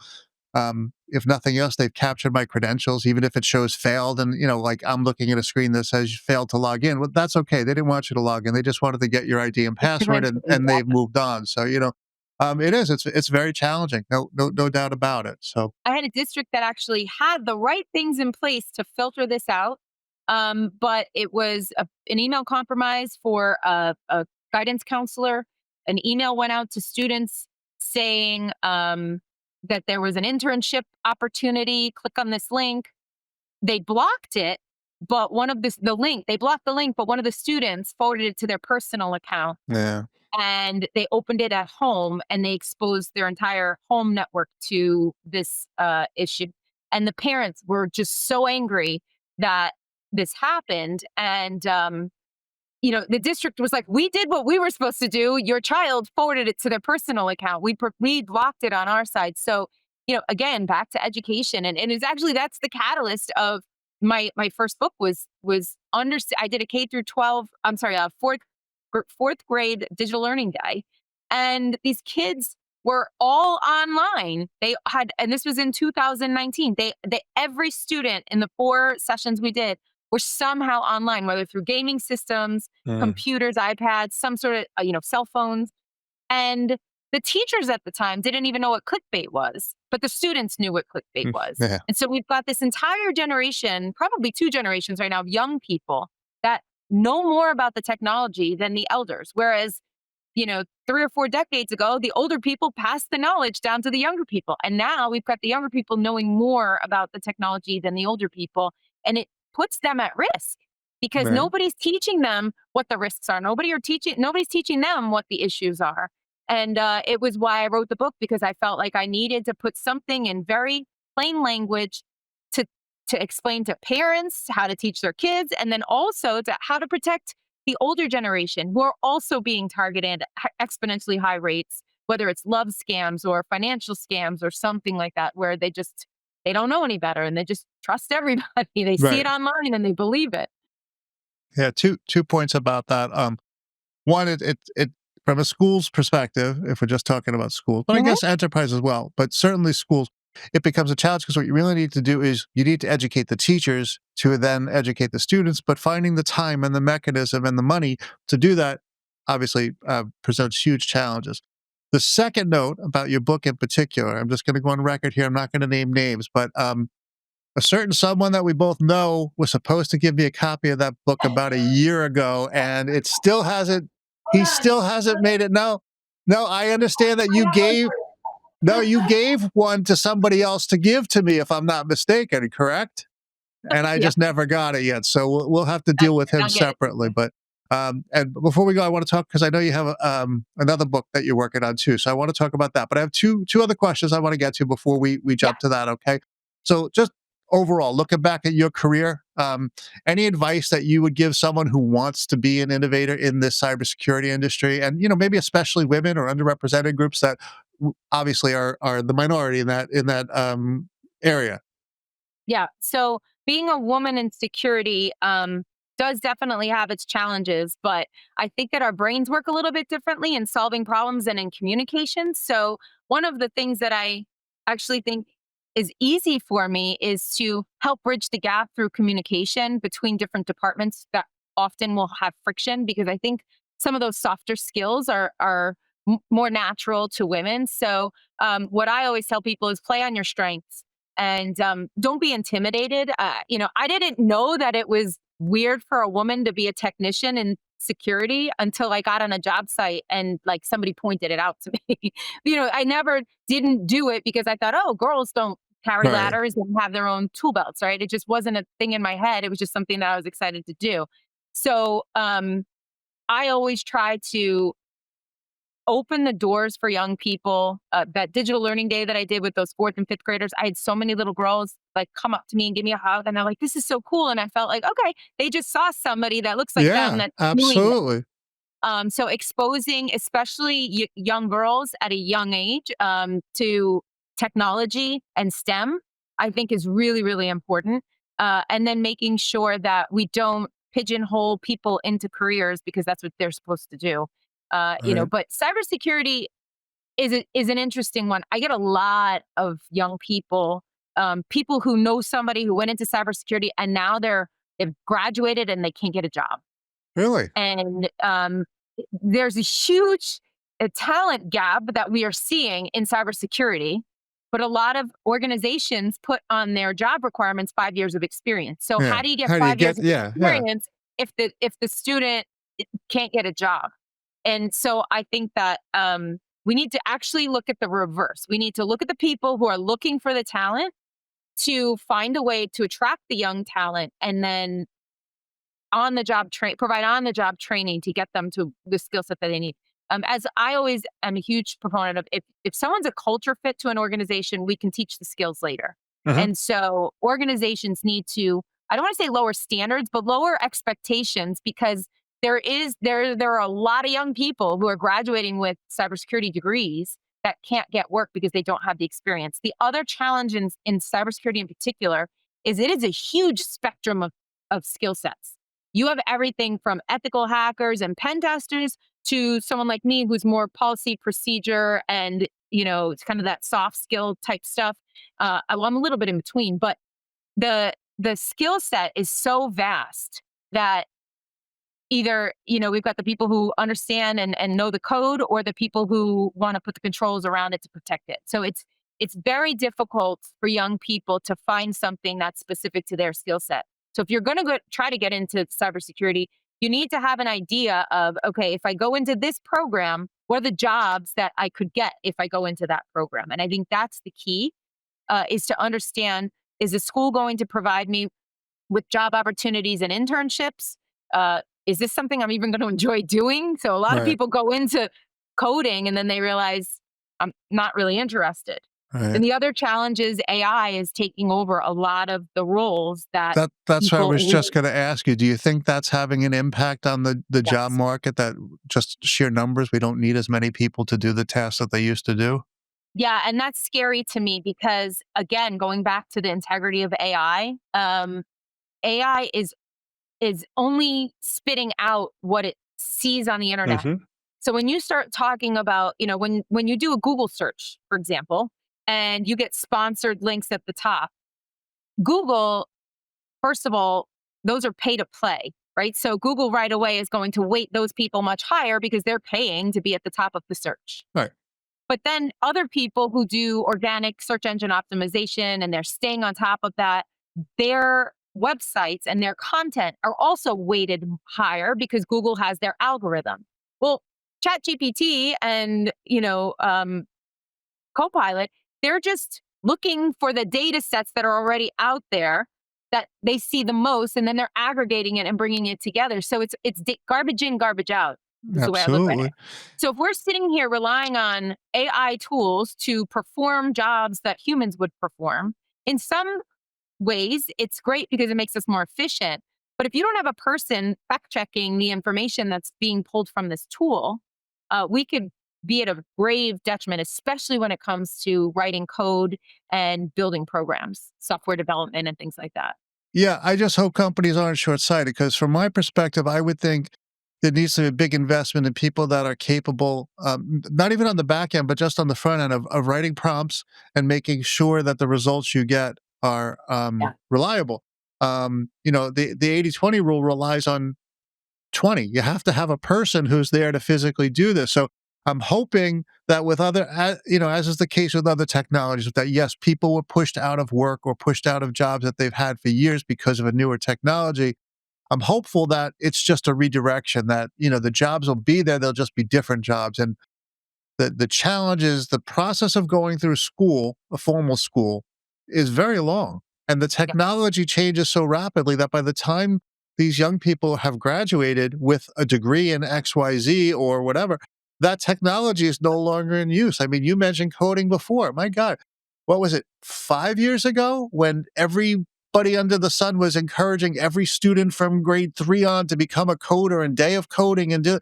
if nothing else, they've captured my credentials, even if it shows failed. And, like I'm looking at a screen that says you failed to log in. Well, that's okay. They didn't want you to log in. They just wanted to get your ID and password, and they've Exactly. moved on. So, it's very challenging. No doubt about it. So, I had a district that actually had the right things in place to filter this out. But it was an email compromise for a guidance counselor. An email went out to students saying that there was an internship opportunity. Click on this link. They blocked it, but they blocked the link, but one of the students forwarded it to their personal account, yeah. and they opened it at home, and they exposed their entire home network to this issue. And the parents were just so angry that this happened. And the district was like, "We did what we were supposed to do. Your child forwarded it to their personal account. We blocked it on our side." So, again, back to education, and it's actually that's the catalyst of my first book was under. I did a K through 12. I'm sorry, fourth grade digital learning day, and these kids were all online. They had, and this was in 2019. They every student in the 4 sessions we did were somehow online, whether through gaming systems, Mm. computers, iPads, some sort of cell phones. And the teachers at the time didn't even know what clickbait was, but the students knew what clickbait was. Yeah. And so we've got this entire generation, probably 2 generations right now, of young people that know more about the technology than the elders. Whereas 3 or 4 decades ago, the older people passed the knowledge down to the younger people. And now we've got the younger people knowing more about the technology than the older people. And it puts them at risk because Right. nobody's teaching them what the risks are. Nobody's teaching them what the issues are. And it was why I wrote the book, because I felt like I needed to put something in very plain language to to explain to parents how to teach their kids, and then also to how to protect the older generation who are also being targeted at exponentially high rates, whether it's love scams or financial scams or something like that, where they don't know any better and they just trust everybody. They see it Right. online and they believe it. Yeah. Two points about that. One, it from a school's perspective, if we're just talking about schools, but I Mhm. guess enterprise as well, but certainly schools, it becomes a challenge because what you really need to do is you need to educate the teachers to then educate the students, but finding the time and the mechanism and the money to do that obviously presents huge challenges. The second note about your book in particular, I'm just going to go on record here. I'm not going to name names, but a certain someone that we both know was supposed to give me a copy of that book about a year ago, and it still hasn't. He still hasn't made it. No, no. I understand that you gave. No, you gave one to somebody else to give to me, if I'm not mistaken, correct? And I Yeah, just never got it yet. So we'll have to I, deal with him I'll get it. separately. But and before we go, I want to talk because I know you have another book that you're working on too. So I want to talk about that. But I have two other questions I want to get to before we Yeah. jump to that. Okay. So just overall, looking back at your career, any advice that you would give someone who wants to be an innovator in this cybersecurity industry, and maybe especially women or underrepresented groups that obviously are the minority in that area. Yeah. So being a woman in security does definitely have its challenges, but I think that our brains work a little bit differently in solving problems and in communication. So one of the things that I actually think is easy for me is to help bridge the gap through communication between different departments that often will have friction, because I think some of those softer skills are more natural to women. So what I always tell people is play on your strengths and don't be intimidated. I didn't know that it was weird for a woman to be a technician in security until I got on a job site and like somebody pointed it out to me. I never didn't do it because I thought, oh, girls don't carry Right. ladders and have their own tool belts, right? It just wasn't a thing in my head. It was just something that I was excited to do. So I always try to open the doors for young people. That digital learning day that I did with those fourth and fifth graders, I had so many little girls like come up to me and give me a hug, and they're like, "This is so cool." And I felt like, okay, they just saw somebody that looks like them Yeah, that's doing this. absolutely. So exposing, especially young girls at a young age, to technology and STEM, I think is really, really important. And then making sure that we don't pigeonhole people into careers because that's what they're supposed to do. Right. But cybersecurity is an interesting one. I get a lot of young people, people who know somebody who went into cybersecurity and now they've graduated and they can't get a job. Really? And there's a huge talent gap that we are seeing in cybersecurity, but a lot of organizations put on their job requirements 5 years of experience. So how Yeah. do you get How do you 5 years get? of Yeah, yeah. experience if the student can't get a job? And so I think that we need to actually look at the reverse. We need to look at the people who are looking for the talent to find a way to attract the young talent and then provide on the job training to get them to the skill set that they need. As I always am a huge proponent of, if someone's a culture fit to an organization, we can teach the skills later. Uh-huh. And so organizations need to, I don't want to say lower standards, but lower expectations, because there are a lot of young people who are graduating with cybersecurity degrees that can't get work because they don't have the experience. The other challenge in cybersecurity in particular is it is a huge spectrum of skill sets. You have everything from ethical hackers and pen testers to someone like me who's more policy procedure and it's kind of that soft skill type stuff. I'm a little bit in between, but the skill set is so vast that either we've got the people who understand and know the code, or the people who want to put the controls around it to protect it. So it's very difficult for young people to find something that's specific to their skill set. So if you're going to try to get into cybersecurity, you need to have an idea of, okay, if I go into this program, what are the jobs that I could get if I go into that program? And I think that's the key, is to understand, is the school going to provide me with job opportunities and internships? Is this something I'm even going to enjoy doing? So a lot of Right. people go into coding and then they realize I'm not really interested. Right. And the other challenge is AI is taking over a lot of the roles that That's what I people was just originally. going to ask you. Do you think that's having an impact on the job Yes. market? That just sheer numbers, we don't need as many people to do the tasks that they used to do. Yeah, and that's scary to me because, again, going back to the integrity of AI is only spitting out what it sees on the internet. Hmm. So when you start talking about, when you do a Google search, for example, and you get sponsored links at the top, Google, first of all, those are pay to play, right? So Google right away is going to weight those people much higher because they're paying to be at the top of the search. Right. But then other people who do organic search engine optimization and they're staying on top of that, their websites and their content are also weighted higher because Google has their algorithm. Well, ChatGPT and Copilot, they're just looking for the data sets that are already out there that they see the most, and then they're aggregating it and bringing it together. So it's garbage in, garbage out is the way I look at it. Absolutely. So if we're sitting here relying on AI tools to perform jobs that humans would perform, in some ways, it's great because it makes us more efficient. But if you don't have a person fact checking the information that's being pulled from this tool, we could be at a grave detriment, especially when it comes to writing code and building programs, software development, and things like that. Yeah, I just hope companies aren't short-sighted because from my perspective, I would think there needs to be a big investment in people that are capable, not even on the back end, but just on the front end of writing prompts and making sure that the results you get are Yeah. reliable. The 80/20 rule relies on 20. You have to have a person who's there to physically do this. So I'm hoping that with other, as is the case with other technologies, that yes, people were pushed out of work or pushed out of jobs that they've had for years because of a newer technology. I'm hopeful that it's just a redirection, that, the jobs will be there. They'll just be different jobs. And the challenge is the process of going through school, a formal school, is very long. And the Yeah. technology changes so rapidly that by the time these young people have graduated with a degree in XYZ or whatever, that technology is no longer in use. I mean, you mentioned coding before. My God, what was it, 5 years ago when everybody under the sun was encouraging every student from grade 3 on to become a coder and day of coding and do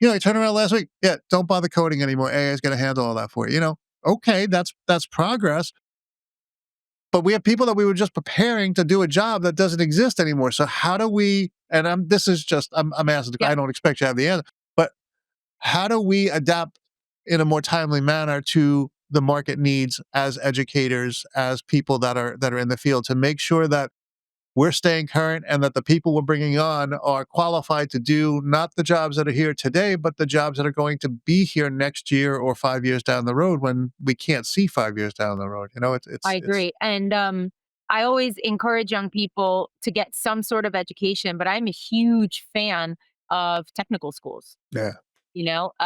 I turned around last week. Yeah, don't bother coding anymore. AI is going to handle all that for you. Okay, that's progress. But we have people that we were just preparing to do a job that doesn't exist anymore. So how do we? And this is just I'm asking. Yeah. I don't expect you to have the answer. But how do we adapt in a more timely manner to the market needs as educators, as people that are in the field, to make sure that we're staying current and that the people we're bringing on are qualified to do not the jobs that are here today, but the jobs that are going to be here next year or 5 years down the road when we can't see 5 years down the road. I It's agree. And I always encourage young people to get some sort of education, but I'm a huge fan of technical schools. yeah,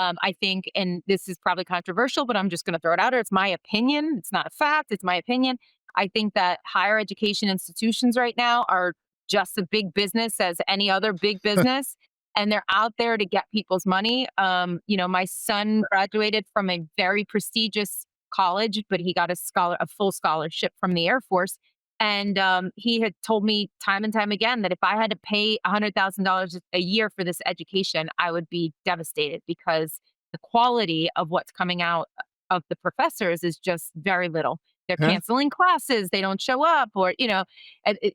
I think, and this is probably controversial, but I'm just going to throw it out there. It's my opinion. It's not a fact. It's my opinion. I think that higher education institutions right now are just a big business as any other big business. And they're out there to get people's money. My son graduated from a very prestigious college, but he got a full scholarship from the Air Force. And he had told me time and time again that if I had to pay $100,000 a year for this education, I would be devastated because the quality of what's coming out of the professors is just very little. They're yeah, canceling classes, they don't show up, or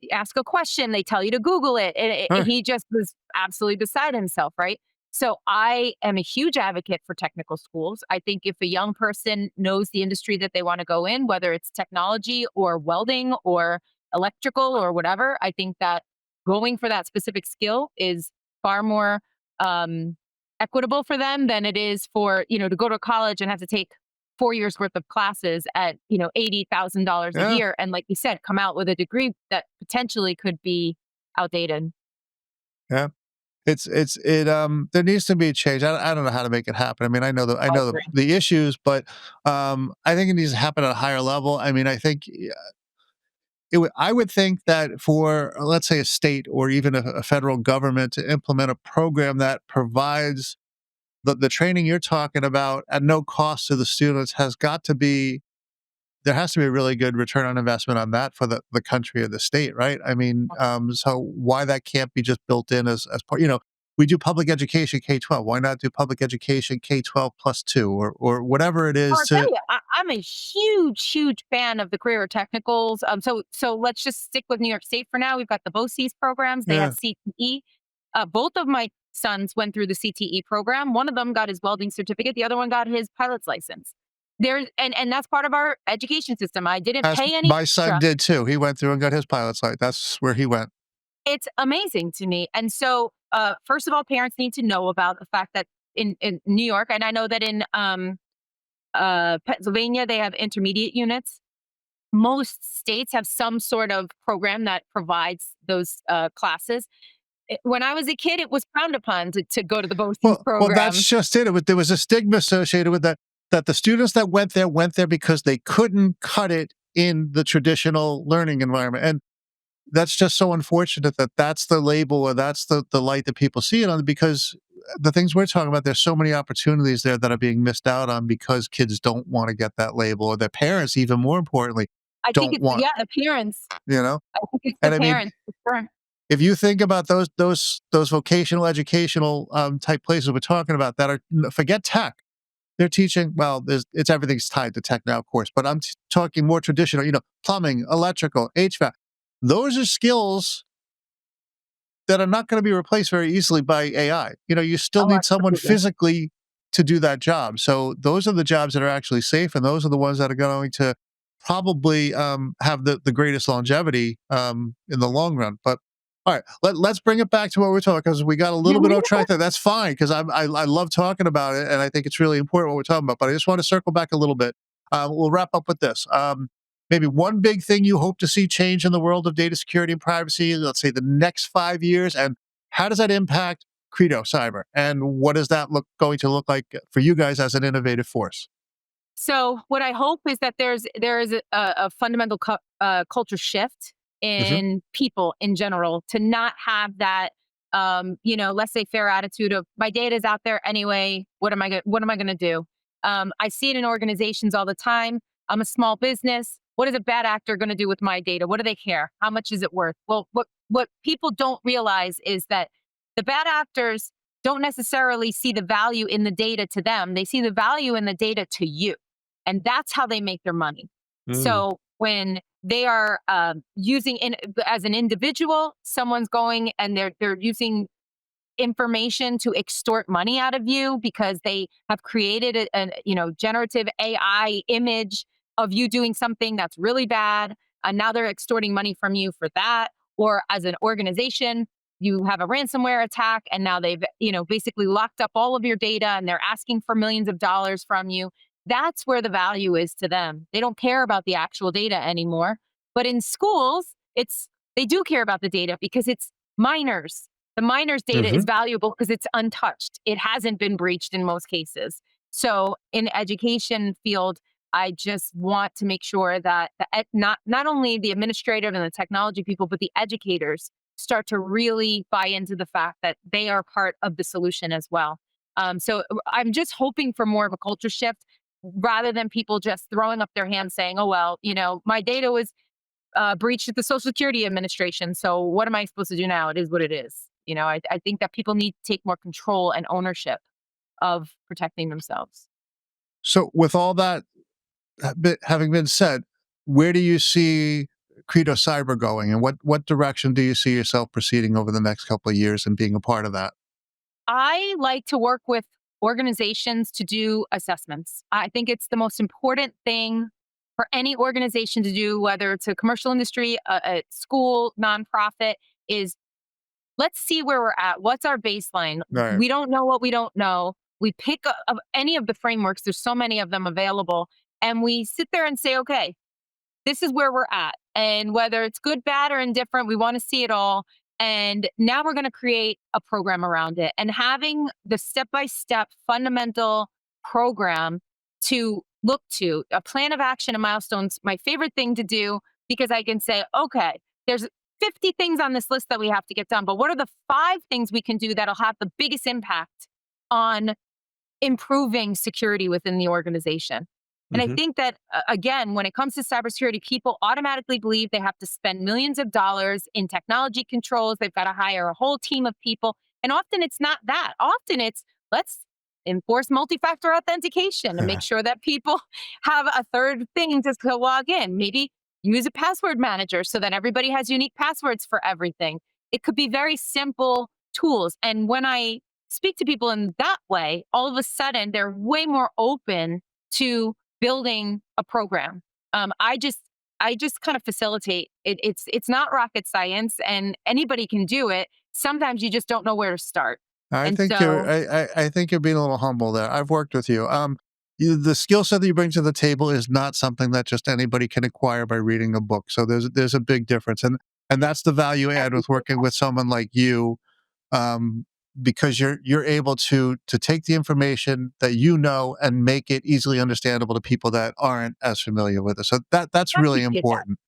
ask a question, they tell you to Google it. huh, He just was absolutely beside himself, right? So I am a huge advocate for technical schools. I think if a young person knows the industry that they want to go in, whether it's technology or welding or electrical or whatever, I think that going for that specific skill is far more um, equitable for them than it is for, to go to college and have to take 4 years worth of classes at, $80,000 a yeah, year. And like you said, come out with a degree that potentially could be outdated. yeah. There needs to be a change. I don't know how to make it happen. I mean, I I know agree. the issues, but I think it needs to happen at a higher level. I mean, I think I would think that for, let's say, a state or even a federal government to implement a program that provides the training you're talking about at no cost to the students there has to be a really good return on investment on that for the country or the state, right? I mean, so why that can't be just built in as part, we do public education K-12. Why not do public education K-12 plus two or whatever it Well, is I'll tell to, you, I'm a huge, huge fan of the career technicals. So let's just stick with New York State for now. We've got the BOCES programs. They yeah, have CTE. Both of my sons went through the CTE program. One of them got his welding certificate. The other one got his pilot's license. And that's part of our education system. I didn't as pay any my son extra. did too. He went through and got his pilot's light. That's where he went. It's amazing to me. And so, first of all, parents need to know about the fact that in New York, and I know that in Pennsylvania, they have intermediate units. Most states have some sort of program that provides those classes. When I was a kid, it was frowned upon to go to the BOCES Well, that's programs. just it. There was a stigma associated with that. that the students that went there because they couldn't cut it in the traditional learning environment. And that's just so unfortunate that that's the label, or that's the light that people see it on, because the things we're talking about, there's so many opportunities there that are being missed out on because kids don't want to get that label, or their parents, even more importantly, I think don't it's, want, yeah, the parents. you know? I think it's the And I mean, parents for sure. if you think about those vocational educational type places we're talking about that are, forget tech, they're teaching, well, it's everything's tied to tech now, of course, but I'm talking more traditional, plumbing, electrical, HVAC. Those are skills that are not going to be replaced very easily by AI. You still Oh, need someone absolutely. physically to do that job. So those are the jobs that are actually safe, and those are the ones that are going to probably have the greatest longevity in the long run. But all right, let's bring it back to what we're talking, because we got a little bit off track there. That's fine, because I love talking about it, and I think it's really important what we're talking about. But I just want to circle back a little bit. We'll wrap up with this. Maybe one big thing you hope to see change in the world of data security and privacy, let's say the next 5 years, and how does that impact Credo Cyber? And what is that going to look like for you guys as an innovative force? So what I hope is that there is a fundamental culture shift Hmm. in people in general, to not have that let's say fair attitude of, my data is out there anyway. What am I going to do? I see it in organizations all the time. I'm a small business. What is a bad actor going to do with my data? What do they care? How much is it worth? Well, what people don't realize is that the bad actors don't necessarily see the value in the data to them. They see the value in the data to you. And that's how they make their money. Mm. So when they are using as an individual, someone's going and they're using information to extort money out of you because they have created a generative AI image of you doing something that's really bad, and now they're extorting money from you for that. Or as an organization, you have a ransomware attack, and now they've basically locked up all of your data, and they're asking for millions of dollars from you. That's where the value is to them. They don't care about the actual data anymore. But in schools, they do care about the data because it's minors. The miner's data is Hmm. valuable because it's untouched. It hasn't been breached in most cases. So in the education field, I just want to make sure that not only the administrative and the technology people, but the educators start to really buy into the fact that they are part of the solution as well. So I'm just hoping for more of a culture shift, rather than people just throwing up their hands saying, "Oh well, my data was breached at the Social Security Administration. So what am I supposed to do now? It is what it is." I think that people need to take more control and ownership of protecting themselves. So with all that having been said, where do you see Credo Cyber going, and what direction do you see yourself proceeding over the next couple of years and being a part of that? I like to work with organizations to do assessments. I think it's the most important thing for any organization to do, whether it's a commercial industry, a school, nonprofit, is, let's see where we're at. What's our baseline? Right. We don't know what we don't know. We pick up any of the frameworks, there's so many of them available, and we sit there and say, okay, this is where we're at. And whether it's good, bad, or indifferent, we want to see it all. And now we're going to create a program around it. And having the step by step fundamental program to look to, a plan of action and milestones, my favorite thing to do, because I can say, okay, there's 50 things on this list that we have to get done. But what are the 5 things we can do that'll have the biggest impact on improving security within the organization? And I Hmm. think that, again, when it comes to cybersecurity, people automatically believe they have to spend millions of dollars in technology controls. They've got to hire a whole team of people. And often it's not that. Often it's, let's enforce multi factor authentication and make sure that people have a third thing to log in. Maybe use a password manager so that everybody has unique passwords for everything. It could be very simple tools. And when I speak to people in that way, all of a sudden they're way more open to building a program. I just kind of facilitate it. It's not rocket science, and anybody can do it. Sometimes you just don't know where to start, I and think you're so I think you're being a little humble there. I've worked with you. The skill set that you bring to the table is not something that just anybody can acquire by reading a book. So there's a big difference, and that's the value I add with appreciate working that. with someone like you. because you're able to take the information that you know and make it easily understandable to people that aren't as familiar with it. So that's I really appreciate that. important.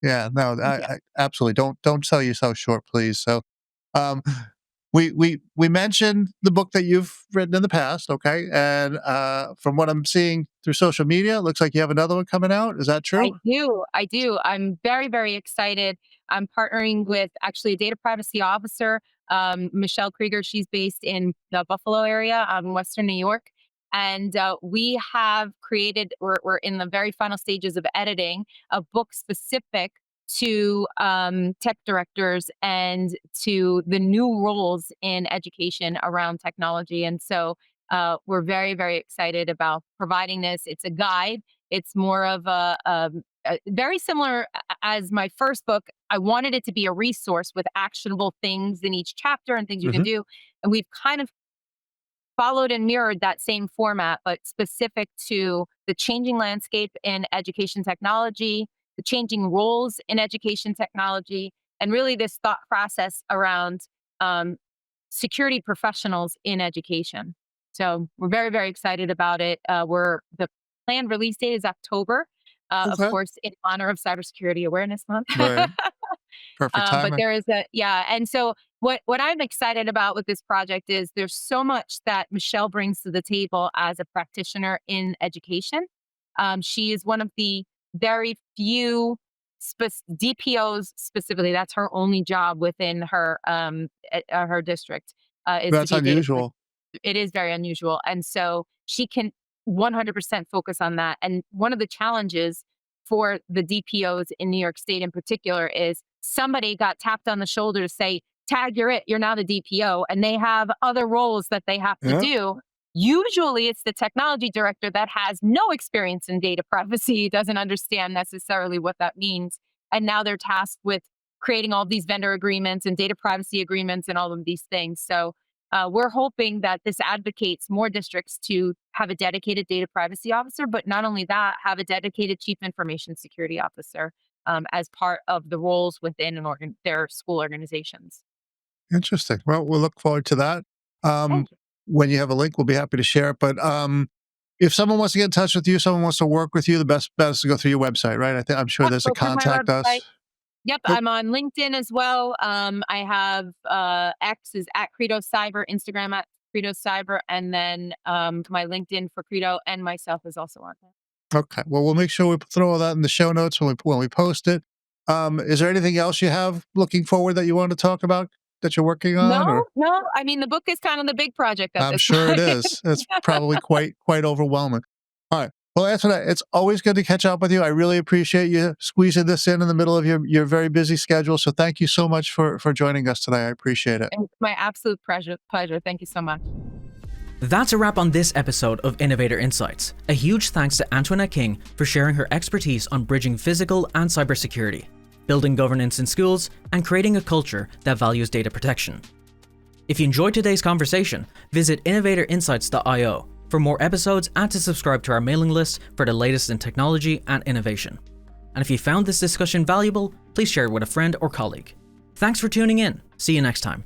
Yeah, no, Thank you. I absolutely don't sell yourself short, please. So, um, we mentioned the book that you've written in the past, okay? And from what I'm seeing through social media, it looks like you have another one coming out. Is that I true? do. I do. I'm very, very excited. I'm partnering with actually a data privacy officer, Michelle Krieger. She's based in the Buffalo area, Western New York. And we have created, we're in the very final stages of editing a book specific to tech directors and to the new roles in education around technology. And so we're very, very excited about providing this. It's a guide. It's more of a very similar as my first book. I wanted it to be a resource with actionable things in each chapter and things you can Hmm. do. And we've kind of followed and mirrored that same format, but specific to the changing landscape in education technology, the changing roles in education technology, and really this thought process around um, security professionals in education. So we're very, very excited about it. We're the planned release date is October, of Okay. course, in honor of Cybersecurity Awareness Month. Right. Perfect But timing. there is a yeah, and so what I'm excited about with this project is there's so much that Michelle brings to the table as a practitioner in education. She is one of the very few DPOs specifically. That's her only job within her district is to That's be a data. unusual. It is very unusual, and so she can 100% focus on that. And one of the challenges for the DPOs in New York State in particular is somebody got tapped on the shoulder to say, "Tag, you're it. You're now the DPO," and they have other roles that they have to Yeah. do. Usually, it's the technology director that has no experience in data privacy, doesn't understand necessarily what that means, and now they're tasked with creating all these vendor agreements and data privacy agreements and all of these things. So we're hoping that this advocates more districts to have a dedicated data privacy officer, but not only that, have a dedicated chief information security officer as part of the roles within their school organizations. Interesting. Well, we'll look forward to that. Um, Thank you. when you have a link, we'll be happy to share it. But if someone wants to get in touch with you, someone wants to work with you, the best bet is to go through your website, right? I'm sure Yep, there's a go through my contact us. website. Yep, Yep. I'm on LinkedIn as well. I have X is at Credo Cyber, Instagram at Credo Cyber, and then my LinkedIn for Credo and myself is also on there. Okay. Well, we'll make sure we throw all that in the show notes when we post it. Is there anything else you have looking forward that you want to talk about that you're working on, No, or? no. I mean, the book is kind of the big project at I'm this sure it point. is. It's probably quite overwhelming. All right. Well, Antoinette, it's always good to catch up with you. I really appreciate you squeezing this in the middle of your very busy schedule. So thank you so much for joining us today. I appreciate it. It's my absolute pleasure. Pleasure. Thank you so much. That's a wrap on this episode of Innovator Insights. A huge thanks to Antoinette King for sharing her expertise on bridging physical and cybersecurity, building governance in schools, and creating a culture that values data protection. If you enjoyed today's conversation, visit innovatorinsights.io for more episodes and to subscribe to our mailing list for the latest in technology and innovation. And if you found this discussion valuable, please share it with a friend or colleague. Thanks for tuning in. See you next time.